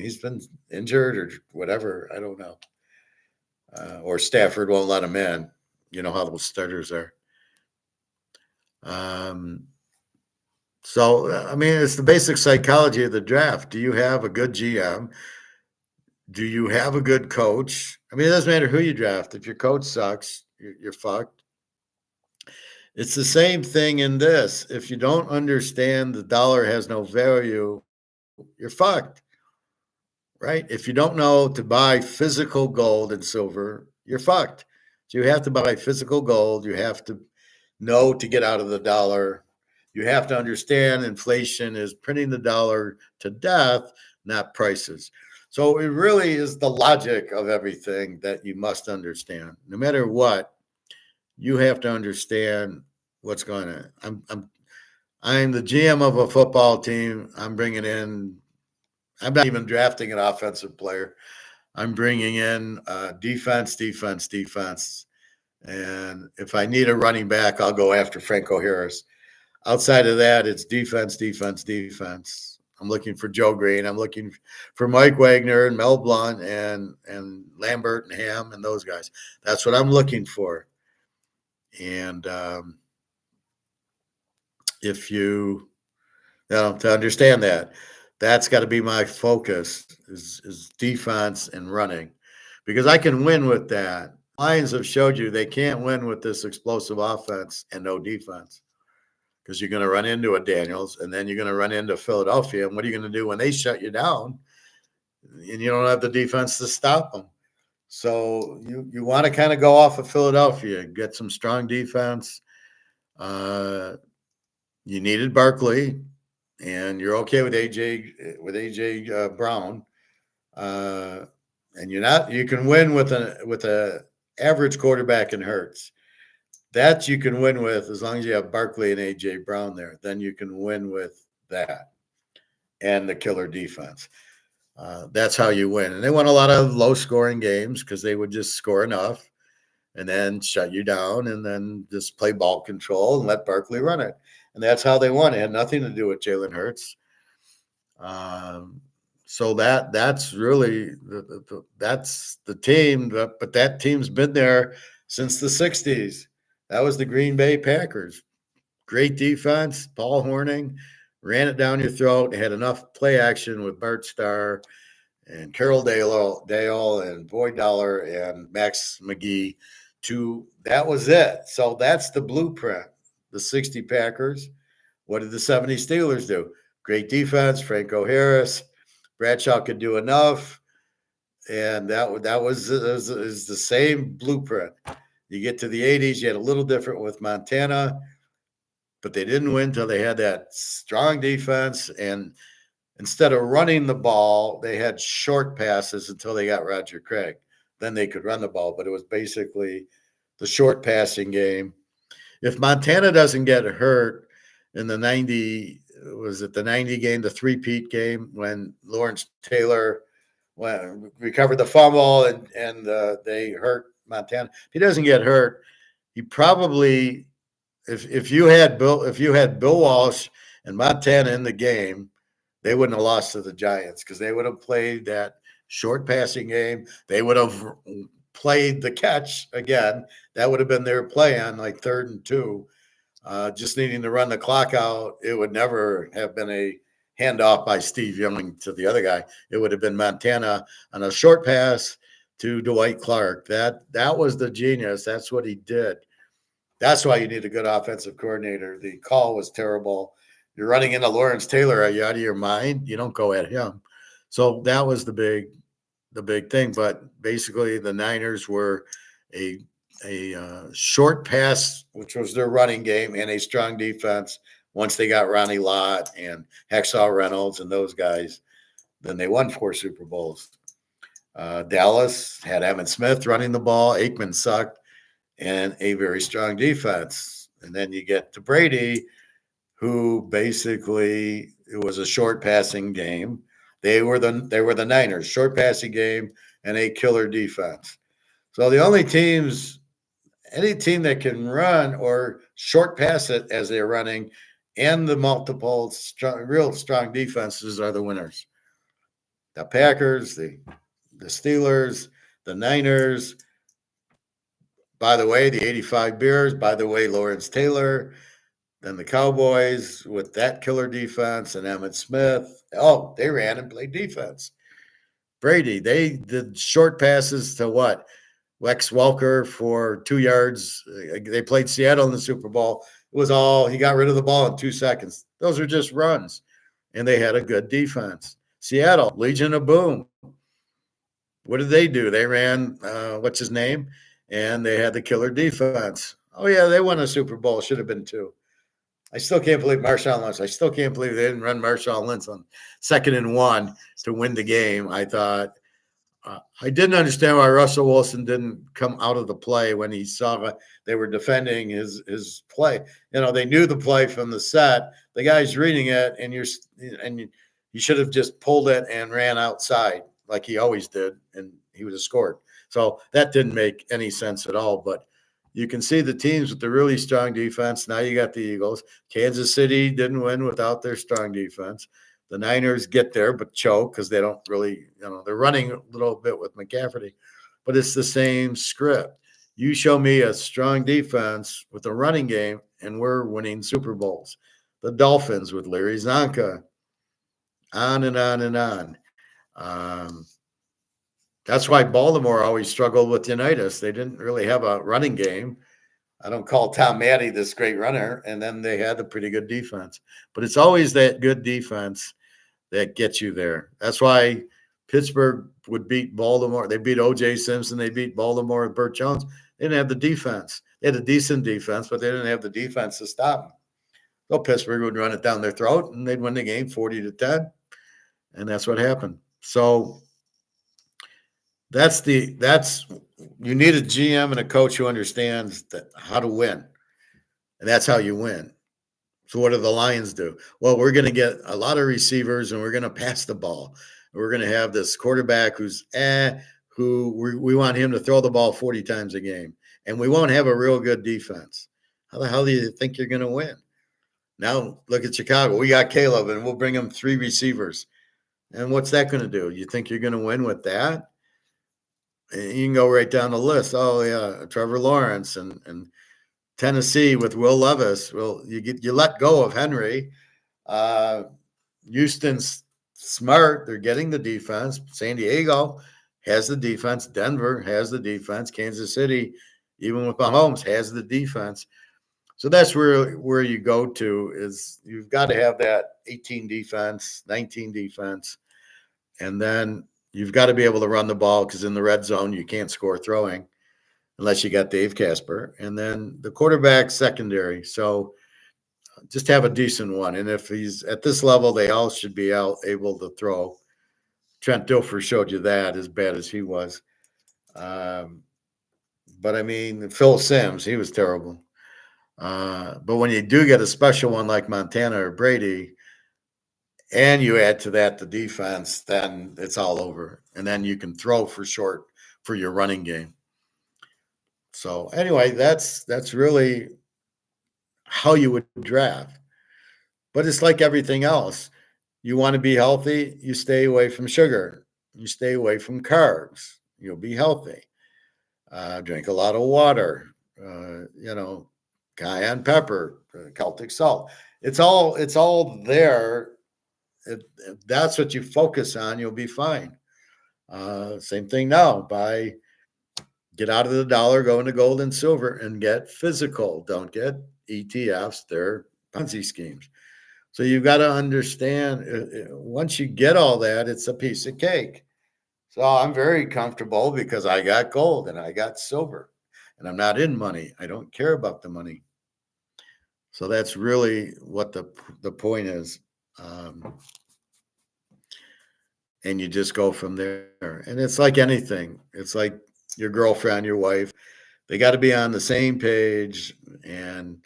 injured or whatever. I don't know. Or Stafford won't let him in. You know how those starters are. So I mean, it's the basic psychology of the draft. Do you have a good GM? Do you have a good coach? I mean, it doesn't matter who you draft. If your coach sucks, you're fucked. It's the same thing in this. If you don't understand the dollar has no value, you're fucked, right? If you don't know to buy physical gold and silver, you're fucked. So you have to buy physical gold. You have to know to get out of the dollar. You have to understand inflation is printing the dollar to death, not prices. So it really is the logic of everything that you must understand. No matter what, you have to understand what's going on. I'm the GM of a football team. I'm not even drafting an offensive player. I'm bringing in defense. And if I need a running back, I'll go after Franco Harris. Outside of that, it's defense. I'm looking for Joe Green. I'm looking for Mike Wagner and Mel Blount and Lambert and Ham and those guys. That's what I'm looking for. And if to understand that, that's got to be my focus is defense and running, because I can win with that. Lions have showed you they can't win with this explosive offense and no defense, because you're going to run into a Daniels and then you're going to run into Philadelphia. And what are you going to do when they shut you down and you don't have the defense to stop them? So you want to kind of go off of Philadelphia, get some strong defense. You needed Barkley, and you're okay with AJ Brown, and you can win with a average quarterback in Hurts. That you can win with as long as you have Barkley and AJ Brown there. Then you can win with that and the killer defense. That's how you win. And they won a lot of low-scoring games because they would just score enough and then shut you down and then just play ball control and let Barkley run it. And that's how they won. It had nothing to do with Jalen Hurts. So that's really that's the team. But that team's been there since the 60s. That was the Green Bay Packers. Great defense. Paul Horning ran it down your throat. Had enough play action with Bart Starr and Carol Dale and Boyd Dollar and Max McGee. That was it. So that's the blueprint. The 60 Packers. What did the 70 Steelers do? Great defense. Franco Harris. Bradshaw could do enough. And that was is the same blueprint. You get to the 80s, you had a little different with Montana, but they didn't win until they had that strong defense. And instead of running the ball, they had short passes until they got Roger Craig. Then they could run the ball, but it was basically the short passing game. If Montana doesn't get hurt in the 90, was it the 90 game, the three-peat game when Lawrence Taylor recovered the fumble and they hurt Montana. If he doesn't get hurt, he probably if you had Bill Walsh and Montana in the game, they wouldn't have lost to the Giants because they would have played that short passing game. They would have played the catch again. That would have been their play on like 3rd and 2. Just needing to run the clock out. It would never have been a handoff by Steve Young to the other guy. It would have been Montana on a short pass to Dwight Clark. That was the genius. That's what he did. That's why you need a good offensive coordinator. The call was terrible. You're running into Lawrence Taylor. Are you out of your mind? You don't go at him. So that was the big thing. But basically, the Niners were a short pass, which was their running game, and a strong defense. Once they got Ronnie Lott and Hacksaw Reynolds and those guys, then they won 4 Super Bowls. Dallas had Emmitt Smith running the ball. Aikman sucked, and a very strong defense. And then you get to Brady, who basically it was a short passing game. They were the Niners, short passing game and a killer defense. So the only teams, any team that can run or short pass it as they're running, and the multiple real strong defenses are the winners. The Packers, the Steelers, the Niners. By the way, the 85 Bears. By the way, Lawrence Taylor. Then the Cowboys with that killer defense and Emmitt Smith. Oh, they ran and played defense. Brady, they did short passes to what? Lex Welker for 2 yards. They played Seattle in the Super Bowl. It was all, he got rid of the ball in 2 seconds. Those are just runs. And they had a good defense. Seattle, Legion of Boom. What did they do? They ran, what's his name? And they had the killer defense. Oh, yeah, they won a Super Bowl. Should have been 2. I still can't believe Marshawn Lynch. I still can't believe they didn't run Marshawn Lynch on 2nd and 1 to win the game. I thought, I didn't understand why Russell Wilson didn't come out of the play when he saw they were defending his play. You know, they knew the play from the set. The guy's reading it, and you should have just pulled it and ran outside like he always did, and he would have scored. So that didn't make any sense at all. But you can see the teams with the really strong defense. Now you got the Eagles. Kansas City didn't win without their strong defense. The Niners get there, but choke because they don't really, they're running a little bit with McCaffrey, but it's the same script. You show me a strong defense with a running game, and we're winning Super Bowls. The Dolphins with Larry Zonka, on and on and on. That's why Baltimore always struggled with Unitas. They didn't really have a running game. I don't call Tom Maddie this great runner, and then they had a pretty good defense. But it's always that good defense that gets you there. That's why Pittsburgh would beat Baltimore. They beat O.J. Simpson. They beat Baltimore with Burt Jones. They didn't have the defense. They had a decent defense, but they didn't have the defense to stop them. So Pittsburgh would run it down their throat, and they'd win the game 40-10, and that's what happened. So that's you need a GM and a coach who understands how to win, and that's how you win. So what do the Lions do? Well, we're going to get a lot of receivers, and we're going to pass the ball. We're going to have this quarterback who we want him to throw the ball 40 times a game, and we won't have a real good defense. How the hell do you think you're going to win? Now look at Chicago. We got Caleb, and we'll bring him 3 receivers. And what's that going to do? You think you're going to win with that? And you can go right down the list. Oh, yeah, Trevor Lawrence and Tennessee with Will Levis. Well, you let go of Henry. Uh, Houston's smart. They're getting the defense. San Diego has the defense. Denver has the defense. Kansas City, even with Mahomes, has the defense. So that's where you go to is you've got to have that 18 defense, 19 defense, and then you've got to be able to run the ball because in the red zone you can't score throwing unless you got Dave Casper, and then the quarterback secondary. So just have a decent one, and if he's at this level, they all should be able to throw. Trent Dilfer showed you that as bad as he was. Um, but I mean, Phil Simms, he was terrible. But when you do get a special one like Montana or Brady, and you add to that the defense, then it's all over. And then you can throw for short for your running game. So anyway, that's really how you would draft. But it's like everything else. You want to be healthy, you stay away from sugar. You stay away from carbs. You'll be healthy. Drink a lot of water. Cayenne pepper, Celtic salt. It's all there. If that's what you focus on, you'll be fine. Same thing now. Get out of the dollar, go into gold and silver, and get physical. Don't get ETFs. They're Ponzi schemes. So you've got to understand. Once you get all that, it's a piece of cake. So I'm very comfortable because I got gold and I got silver, and I'm not in money. I don't care about the money. So that's really what the point is. And you just go from there. And it's like anything. It's like your girlfriend, your wife. They got to be on the same page. And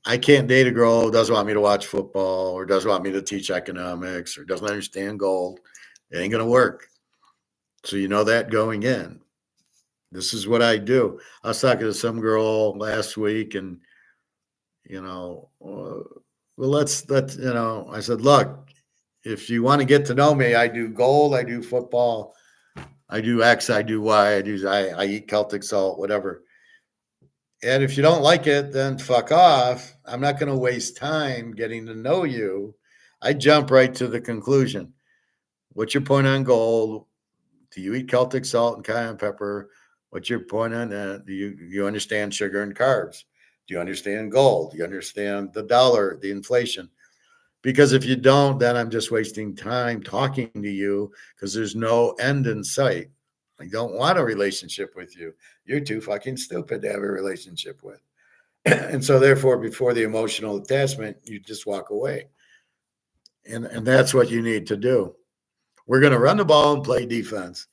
I can't date a girl who doesn't want me to watch football or doesn't want me to teach economics or doesn't understand gold. It ain't gonna work. So you know that going in. This is what I do. I was talking to some girl last week, and I said, look, if you want to get to know me, I do gold, I do football, I do X, I do Y, I eat Celtic salt, whatever. And if you don't like it, then fuck off. I'm not going to waste time getting to know you. I jump right to the conclusion. What's your point on gold? Do you eat Celtic salt and cayenne pepper? What's your point on that? Do you understand sugar and carbs? Do you understand gold? Do you understand the dollar, the inflation? Because if you don't, then I'm just wasting time talking to you because there's no end in sight. I don't want a relationship with you. You're too fucking stupid to have a relationship with. And so therefore, before the emotional attachment, you just walk away. And that's what you need to do. We're going to run the ball and play defense.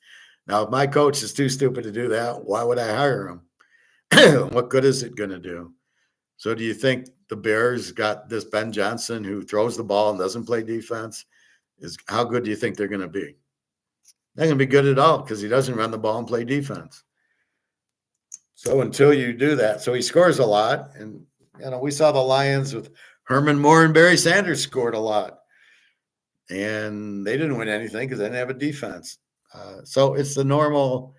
Now, if my coach is too stupid to do that, why would I hire him? What good is it going to do? So do you think the Bears got this Ben Johnson who throws the ball and doesn't play defense? How good do you think they're going to be? They're going to be good at all because he doesn't run the ball and play defense. So until you do that, so he scores a lot. And, we saw the Lions with Herman Moore and Barry Sanders scored a lot. And they didn't win anything because they didn't have a defense. So it's the normal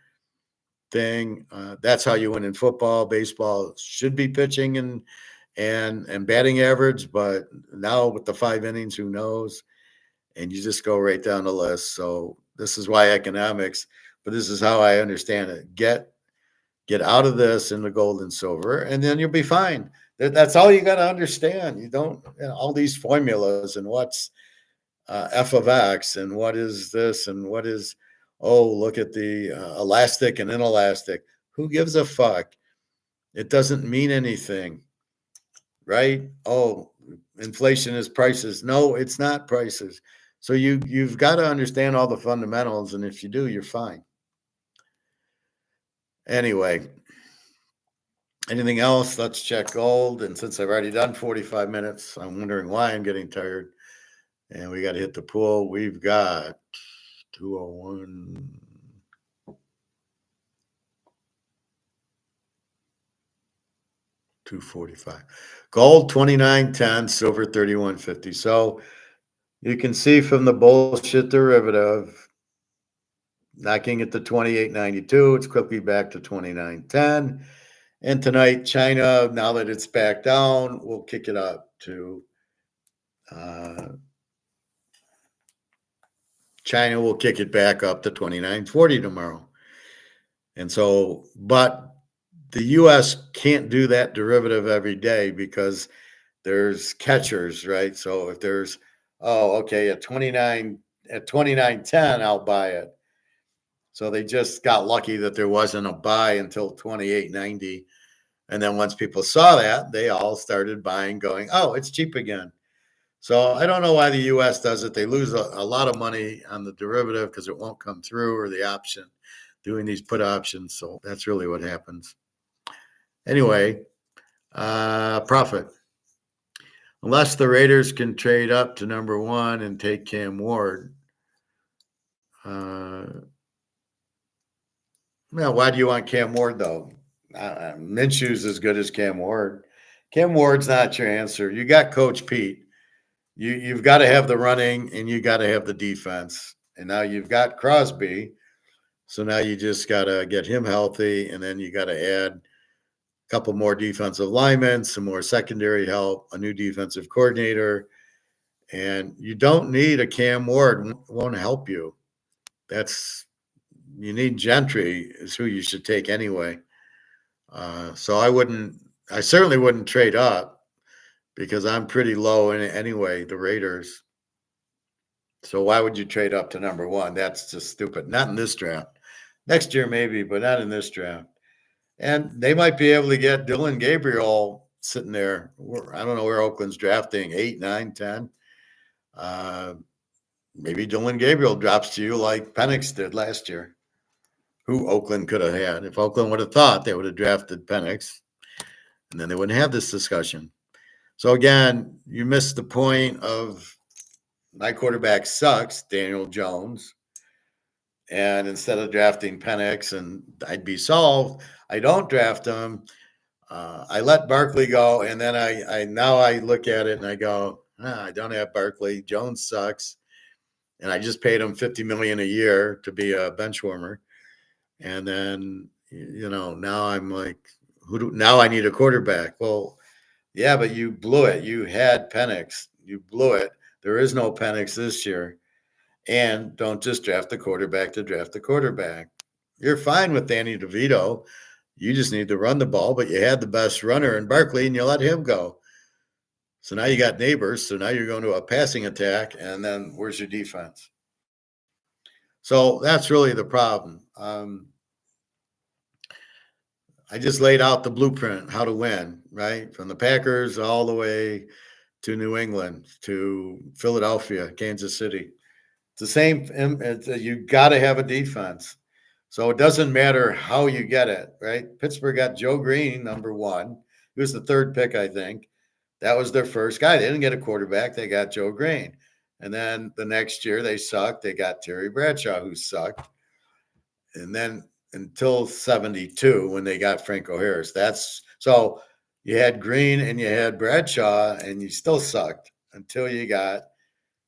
thing. That's how you win in football. Baseball should be pitching and batting average, but now with the 5 innings, who knows? And you just go right down the list. So this is why economics, but this is how I understand it. Get out of this in the gold and silver, and then you'll be fine. That's all you got to understand. You don't all these formulas and what's f of x and what is this and what is look at the elastic and inelastic. Who gives a fuck? It doesn't mean anything, right? Inflation is prices. No, it's not prices. So you've got to understand all the fundamentals, and if you do, you're fine. Anyway, anything else? Let's check gold. And since I've already done 45 minutes, I'm wondering why I'm getting tired. And we got to hit the pool. We've got 201. 245. Gold 29.10, silver 31.50. So you can see from the bullshit derivative knocking at the 28.92, it's quickly back to 29.10. And tonight, China, now that it's back down, will kick it up to uh, China will kick it back up to 29.40 tomorrow. And so, but the US can't do that derivative every day because there's catchers, right? So if there's, oh, okay, at 29.10, I'll buy it. So they just got lucky that there wasn't a buy until 28.90. And then once people saw that, they all started buying, going, oh, it's cheap again. So I don't know why the US does it. They lose a lot of money on the derivative because it won't come through, or the option, doing these put options. So that's really what happens. Anyway, profit. Unless the Raiders can trade up to number one and take Cam Ward. Well, why do you want Cam Ward, though? Minshew's as good as Cam Ward. Cam Ward's not your answer. You got Coach Pete. You've got to have the running, and you got to have the defense. And now you've got Crosby. So now you just got to get him healthy, and then you got to add a couple more defensive linemen, some more secondary help, a new defensive coordinator. And you don't need a Cam Ward. Won't help you. You need Gentry is who you should take anyway. So I certainly wouldn't trade up because I'm pretty low in it anyway, the Raiders. So why would you trade up to number one? That's just stupid. Not in this draft. Next year maybe, but not in this draft. And they might be able to get Dylan Gabriel sitting there. I don't know where Oakland's drafting, 8, 9, 10. Maybe Dylan Gabriel drops to you like Penix did last year, who Oakland could have had. If Oakland would have thought, they would have drafted Penix, and then they wouldn't have this discussion. So again, you missed the point of my quarterback sucks, Daniel Jones. And instead of drafting Penix and I'd be solved, I don't draft him. I let Barkley go, and then I look at it and I go, I don't have Barkley. Jones sucks, and I just paid him $50 million a year to be a bench warmer. And then now I'm like, now I need a quarterback. Well, yeah, but you blew it. You had Penix. You blew it. There is no Penix this year. And don't just draft the quarterback to draft the quarterback. You're fine with Danny DeVito. You just need to run the ball, but you had the best runner in Barkley, and you let him go. So now you got neighbors. So now you're going to a passing attack, and then where's your defense? So that's really the problem. I just laid out the blueprint, how to win, right? From the Packers all the way to New England, to Philadelphia, Kansas City. It's the same. You got to have a defense. So it doesn't matter how you get it, right? Pittsburgh got Joe Green, number one. He was the third pick, I think. That was their first guy. They didn't get a quarterback. They got Joe Green. And then the next year they sucked. They got Terry Bradshaw, who sucked. And then until 72, when they got Franco Harris. So you had Green and you had Bradshaw, and you still sucked until you got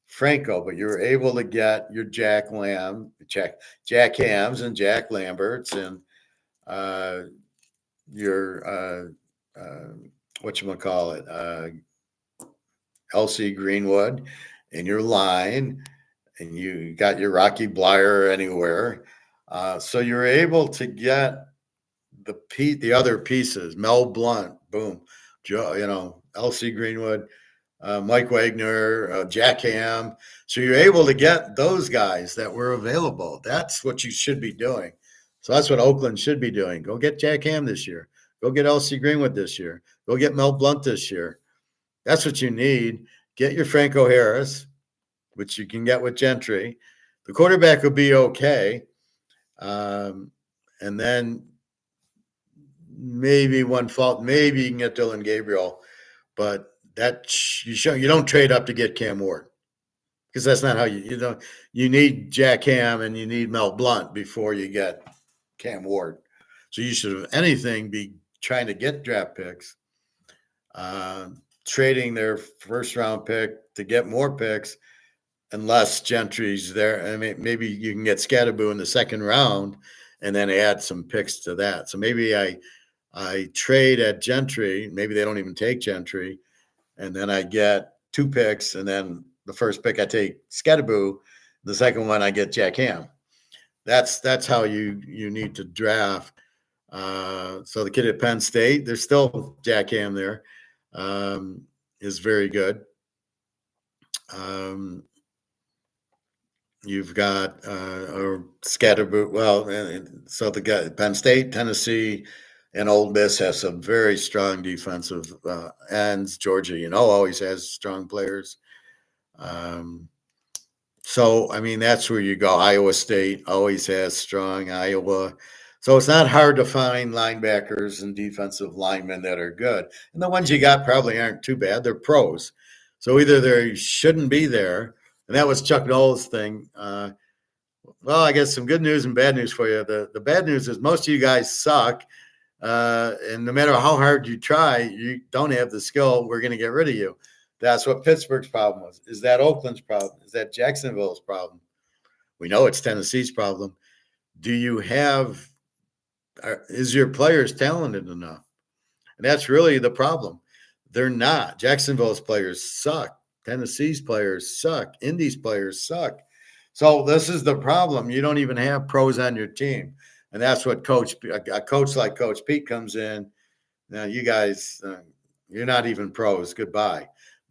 Franco, but you were able to get your Jack Hams and Jack Lamberts and your LC Greenwood and your line, and you got your Rocky Blyer anywhere. So you're able to get the other pieces. Mel Blount, boom, Joe, LC Greenwood. Mike Wagner, Jack Ham. So you're able to get those guys that were available. That's what you should be doing. So that's what Oakland should be doing. Go get Jack Ham this year. Go get LC Greenwood this year. Go get Mel Blount this year. That's what you need. Get your Franco Harris, which you can get with Gentry. The quarterback will be okay. And then maybe maybe you can get Dylan Gabriel, but you don't trade up to get Cam Ward, because that's not how you need Jack Ham and you need Mel Blount before you get Cam Ward. So you should, if anything, be trying to get draft picks, trading their first round pick to get more picks, unless Gentry's there. I mean, maybe you can get Scatterboo in the second round and then add some picks to that. So maybe I I trade at Gentry. Maybe they don't even take Gentry, and then I get 2 picks, and then the first pick I take Skadaboo, the second one I get Jack Ham. That's how you need to draft. So the kid at Penn State, there's still Jack Ham there, is very good. You've got or Scatterboot. Well, so the guy Penn State, Tennessee, and Ole Miss has some very strong defensive ends. Georgia, always has strong players. So I mean, that's where you go. Iowa State always has strong. Iowa. So it's not hard to find linebackers and defensive linemen that are good. And the ones you got probably aren't too bad. They're pros. So either they shouldn't be there, and that was Chuck Noll's thing. Well, I guess some good news and bad news for you. The bad news is most of you guys suck, and no matter how hard you try, you don't have the skill. We're going to get rid of you. That's what Pittsburgh's problem was. Is that Oakland's problem? Is that Jacksonville's problem? We know it's Tennessee's problem. Do you have? Is your players talented enough? And that's really the problem. They're not. Jacksonville's players suck. Tennessee's players suck. Indy's players suck. So this is the problem. You don't even have pros on your team, and that's what a coach like Coach Pete comes in. Now you guys, you're not even pros. Goodbye.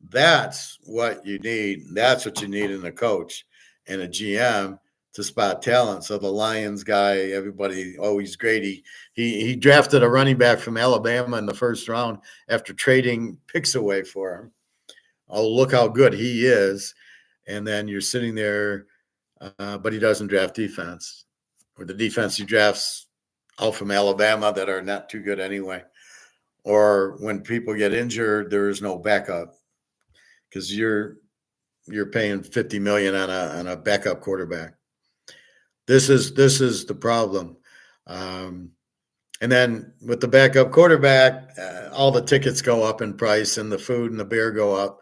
That's what you need. That's what you need in a coach and a GM to spot talent. So the Lions guy, everybody, he's great. He drafted a running back from Alabama in the first round after trading picks away for him. Oh, look how good he is. And then you're sitting there, but he doesn't draft defense. Or the defense he drafts out from Alabama that are not too good anyway. Or when people get injured, there is no backup because you're paying $50 million on a backup quarterback. This is the problem. And then with the backup quarterback, all the tickets go up in price and the food and the beer go up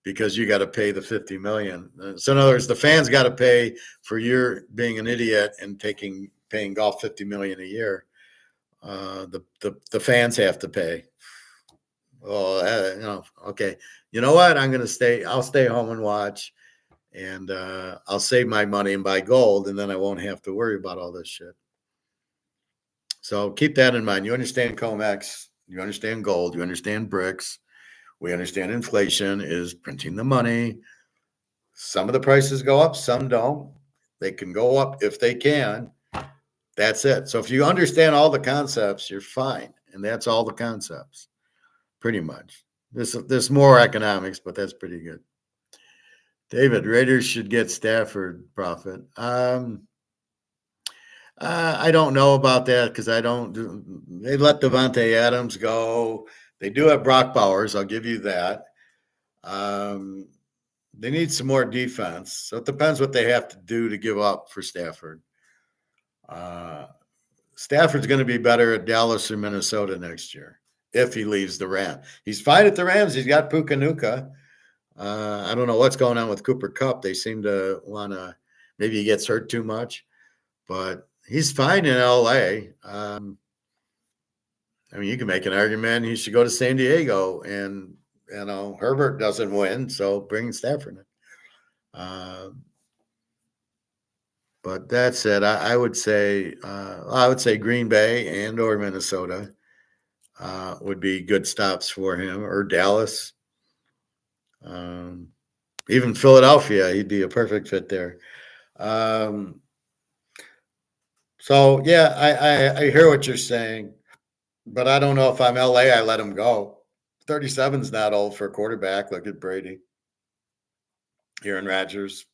because you got to pay the $50 million. So in other words, the fans got to pay for your being an idiot and paying golf $50 million a year. The fans have to pay. Well, okay. You know what? I'll stay home and watch. And I'll save my money and buy gold, and then I won't have to worry about all this shit. So keep that in mind. You understand COMEX, you understand gold, you understand bricks. We understand inflation is printing the money. Some of the prices go up, some don't. They can go up if they can. That's it. So if you understand all the concepts, you're fine. And that's all the concepts, pretty much. There's more economics, but that's pretty good. David, Raiders should get Stafford, Prophet. I don't know about that because they let Devontae Adams go. They do have Brock Bowers. I'll give you that. They need some more defense. So it depends what they have to do to give up for Stafford. Stafford's going to be better at Dallas or Minnesota next year if he leaves the Rams. He's fine at the Rams. He's got Puka. I don't know what's going on with Cooper Kupp. They seem to want to – maybe he gets hurt too much. But he's fine in L.A. I mean, you can make an argument he should go to San Diego. And, Herbert doesn't win, so bring Stafford in. But that said, I would say Green Bay and or Minnesota would be good stops for him, or Dallas. Even Philadelphia, he'd be a perfect fit there. So, yeah, I hear what you're saying, but I don't know if I'm LA, I let him go. 37 is not old for a quarterback. Look at Brady, Aaron Rodgers.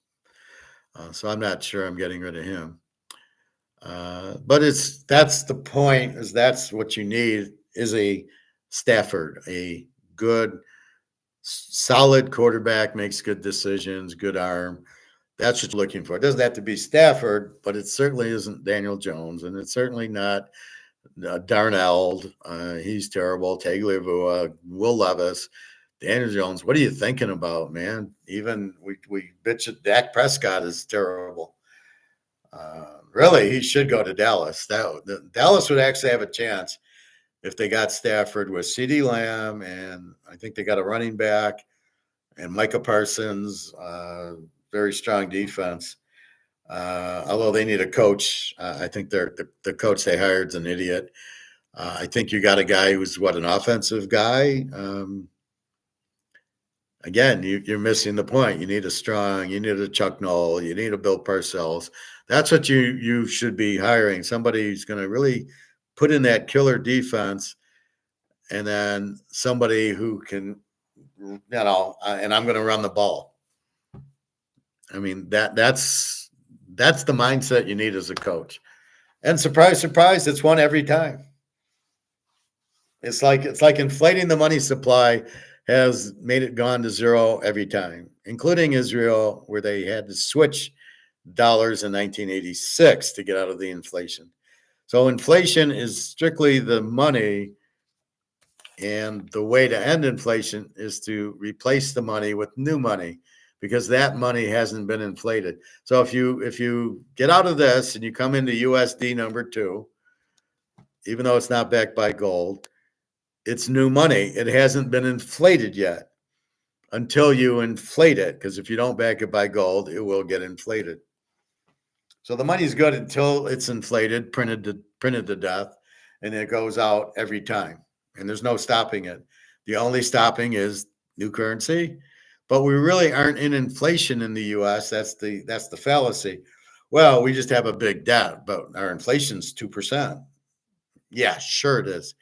So I'm not sure I'm getting rid of him. But that's the point, is that's what you need is a Stafford, a good, solid quarterback, makes good decisions, good arm. That's what you're looking for. It doesn't have to be Stafford, but it certainly isn't Daniel Jones, and it's certainly not Darnold. He's terrible. Tagovailoa, Will Levis, Daniel Jones. What are you thinking about, man? Even we bitch at Dak Prescott is terrible. Really, he should go to Dallas. Dallas would actually have a chance if they got Stafford with CeeDee Lamb, and I think they got a running back and Micah Parsons, very strong defense. Although they need a coach, I think the coach they hired is an idiot. I think you got a guy who's an offensive guy. Again, you're missing the point. You need a Chuck Noll, you need a Bill Parcells. That's what you should be hiring. Somebody who's going to really put in that killer defense, and then somebody who can, and I'm going to run the ball. I mean, that's the mindset you need as a coach. And surprise, surprise, it's won every time. It's like inflating the money supply has made it gone to zero every time, including Israel, where they had to switch dollars in 1986 to get out of the inflation. So inflation is strictly the money, and the way to end inflation is to replace the money with new money, because that money hasn't been inflated. So if you get out of this and you come into USD number 2, even though it's not backed by gold, it's new money. It hasn't been inflated yet until you inflate it, because if you don't back it by gold, it will get inflated. So the money's good until it's inflated, printed to death, and it goes out every time. And there's no stopping it. The only stopping is new currency. But we really aren't in inflation in the US. That's the fallacy. Well, we just have a big debt, but our inflation's 2%. Yeah, sure it is.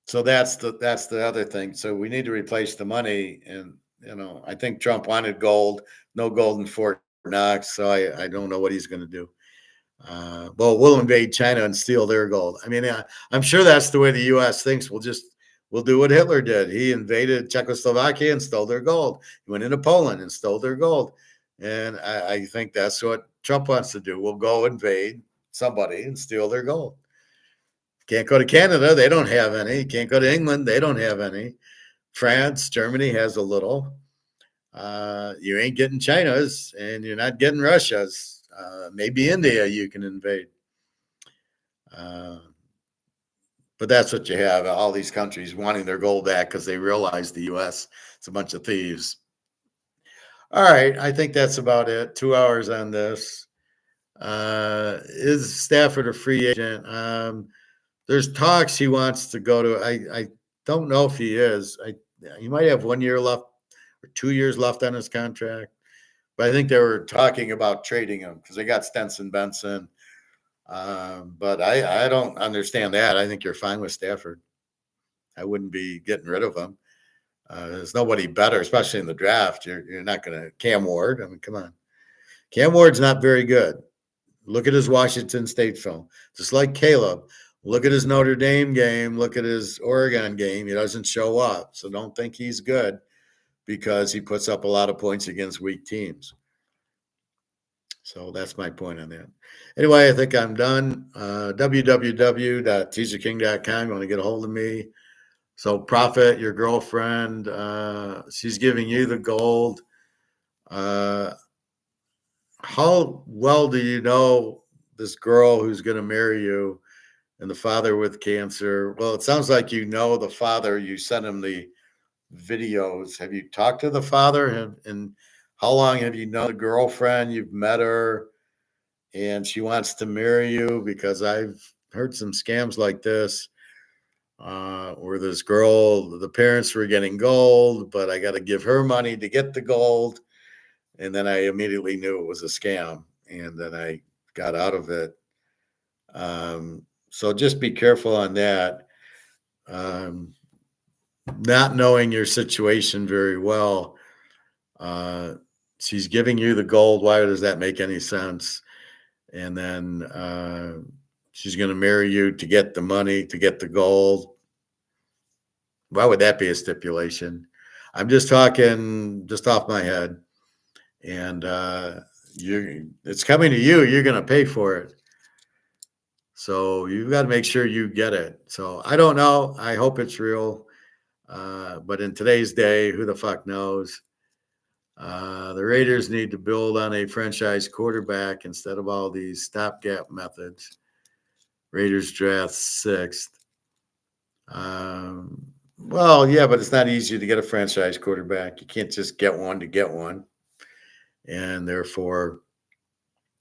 So that's the other thing. So we need to replace the money. And I think Trump wanted gold, no gold in Fort Knox. So I don't know what he's going to do. Well, we'll invade China and steal their gold. I mean, I'm sure that's the way the U.S. thinks. We'll do what Hitler did. He invaded Czechoslovakia and stole their gold. He went into Poland and stole their gold. And I think that's what Trump wants to do. We'll go invade somebody and steal their gold. Can't go to Canada. They don't have any. Can't go to England. They don't have any. France, Germany has a little. You ain't getting China's, and you're not getting Russia's. Maybe India you can invade. But that's what you have. All these countries wanting their gold back because they realize the U.S. is a bunch of thieves. All right. I think that's about it. 2 hours on this. Is Stafford a free agent? There's talks he wants to go to. I don't know if he is. He might have 1 year left or 2 years left on his contract. But I think they were talking about trading him because they got Stenson Benson. But I don't understand that. I think you're fine with Stafford. I wouldn't be getting rid of him. There's nobody better, especially in the draft. You're not going to Cam Ward. I mean, come on. Cam Ward's not very good. Look at his Washington State film. Just like Caleb. Look at his Notre Dame game. Look at his Oregon game. He doesn't show up. So don't think he's good because he puts up a lot of points against weak teams. So that's my point on that. Anyway, I think I'm done. www.teaserking.com. You want to get a hold of me. So Prophet, your girlfriend, she's giving you the gold. How well do you know this girl who's going to marry you and the father with cancer? Well, it sounds like you know the father. You sent him the videos. Have you talked to the father? And how long have you known the girlfriend? You've met her and she wants to marry you, because I've heard some scams like this where this girl, the parents were getting gold, but I got to give her money to get the gold. And then I immediately knew it was a scam, and then I got out of it. So just be careful on that. Not knowing your situation very well. She's giving you the gold. Why does that make any sense? And then she's going to marry you to get the money, to get the gold. Why would that be a stipulation? I'm just talking just off my head. And it's coming to you. You're going to pay for it. So you've got to make sure you get it. So I don't know. I hope it's real. But in today's day, who the fuck knows? The Raiders need to build on a franchise quarterback instead of all these stopgap methods. Raiders draft 6th. Well, yeah, but it's not easy to get a franchise quarterback. You can't just get one to get one. And therefore,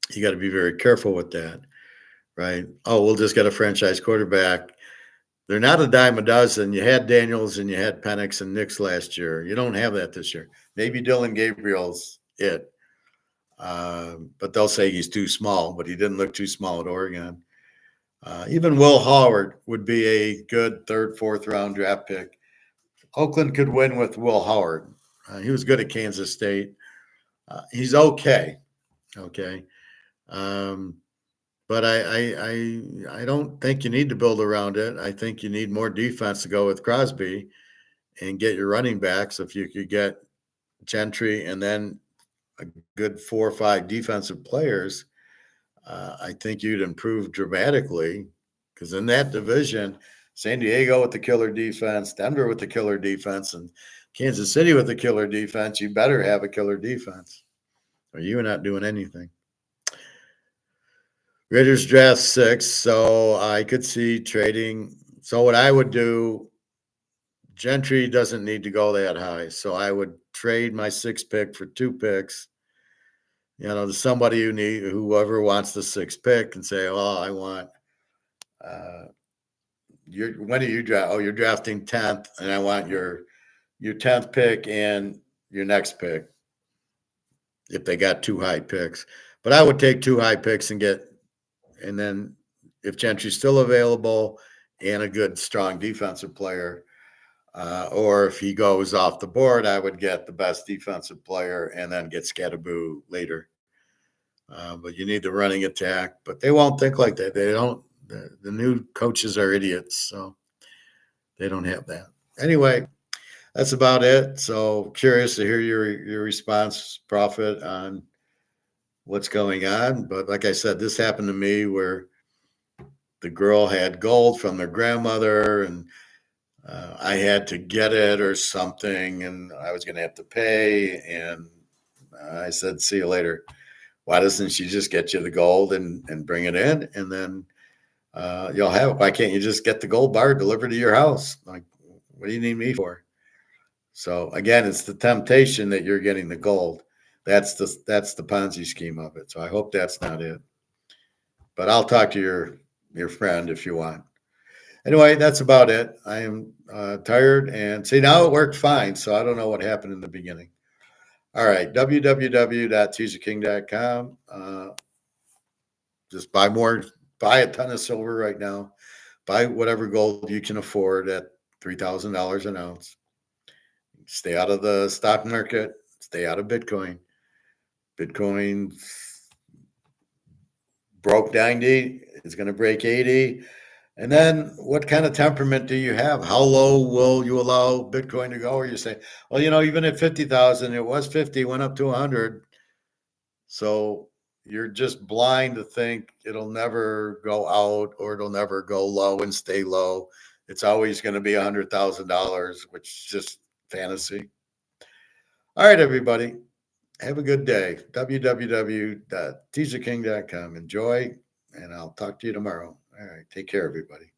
you got to be very careful with that, right? Oh, we'll just get a franchise quarterback. They're not a dime a dozen. You had Daniels and you had Penix and Nix last year. You don't have that this year. Maybe Dylan Gabriel's it. But they'll say he's too small, but he didn't look too small at Oregon. Even Will Howard would be a good third, fourth round draft pick. Oakland could win with Will Howard. He was good at Kansas State. He's okay. Okay. But I don't think you need to build around it. I think you need more defense to go with Crosby and get your running backs. If you could get Gentry and then a good 4 or 5 defensive players, I think you'd improve dramatically. Because in that division, San Diego with the killer defense, Denver with the killer defense, and Kansas City with the killer defense, you better have a killer defense, or you're not doing anything. Raiders draft 6, so I could see trading. So what I would do, Gentry doesn't need to go that high, so I would trade my 6th pick for 2 picks. To somebody whoever wants the 6th pick, and say, "Oh, I want." When do you draft? Oh, you're drafting 10th, and I want your 10th pick and your next pick. If they got 2 high picks, but I would take 2 high picks and then if Gentry's still available and a good strong defensive player, or if he goes off the board, I would get the best defensive player and then get Scatterboo later. But you need the running attack, but they won't think like that. They don't. The new coaches are idiots, so they don't have that. Anyway, that's about it. So curious to hear your response, Prophet, on what's going on. But like I said, this happened to me where the girl had gold from their grandmother, and I had to get it or something, and I was going to have to pay. And I said, "See you later." Why doesn't she just get you the gold and bring it in, and then you'll have it? Why can't you just get the gold bar delivered to your house? Like, what do you need me for? So again, it's the temptation that you're getting the gold. That's the Ponzi scheme of it. So I hope that's not it. But I'll talk to your friend if you want. Anyway, that's about it. I am tired, and see, now it worked fine. So I don't know what happened in the beginning. All right, www.teaserking.com. Just buy a ton of silver right now. Buy whatever gold you can afford at $3,000 an ounce. Stay out of the stock market. Stay out of Bitcoin. Bitcoin broke 90. It's going to break 80. And then what kind of temperament do you have? How low will you allow Bitcoin to go? Or you say, well, even at 50,000, it was 50, went up to 100. So you're just blind to think it'll never go out or it'll never go low and stay low. It's always going to be $100,000, which is just fantasy. All right, everybody. Have a good day. www.teaserking.com. Enjoy, and I'll talk to you tomorrow. All right. Take care, everybody.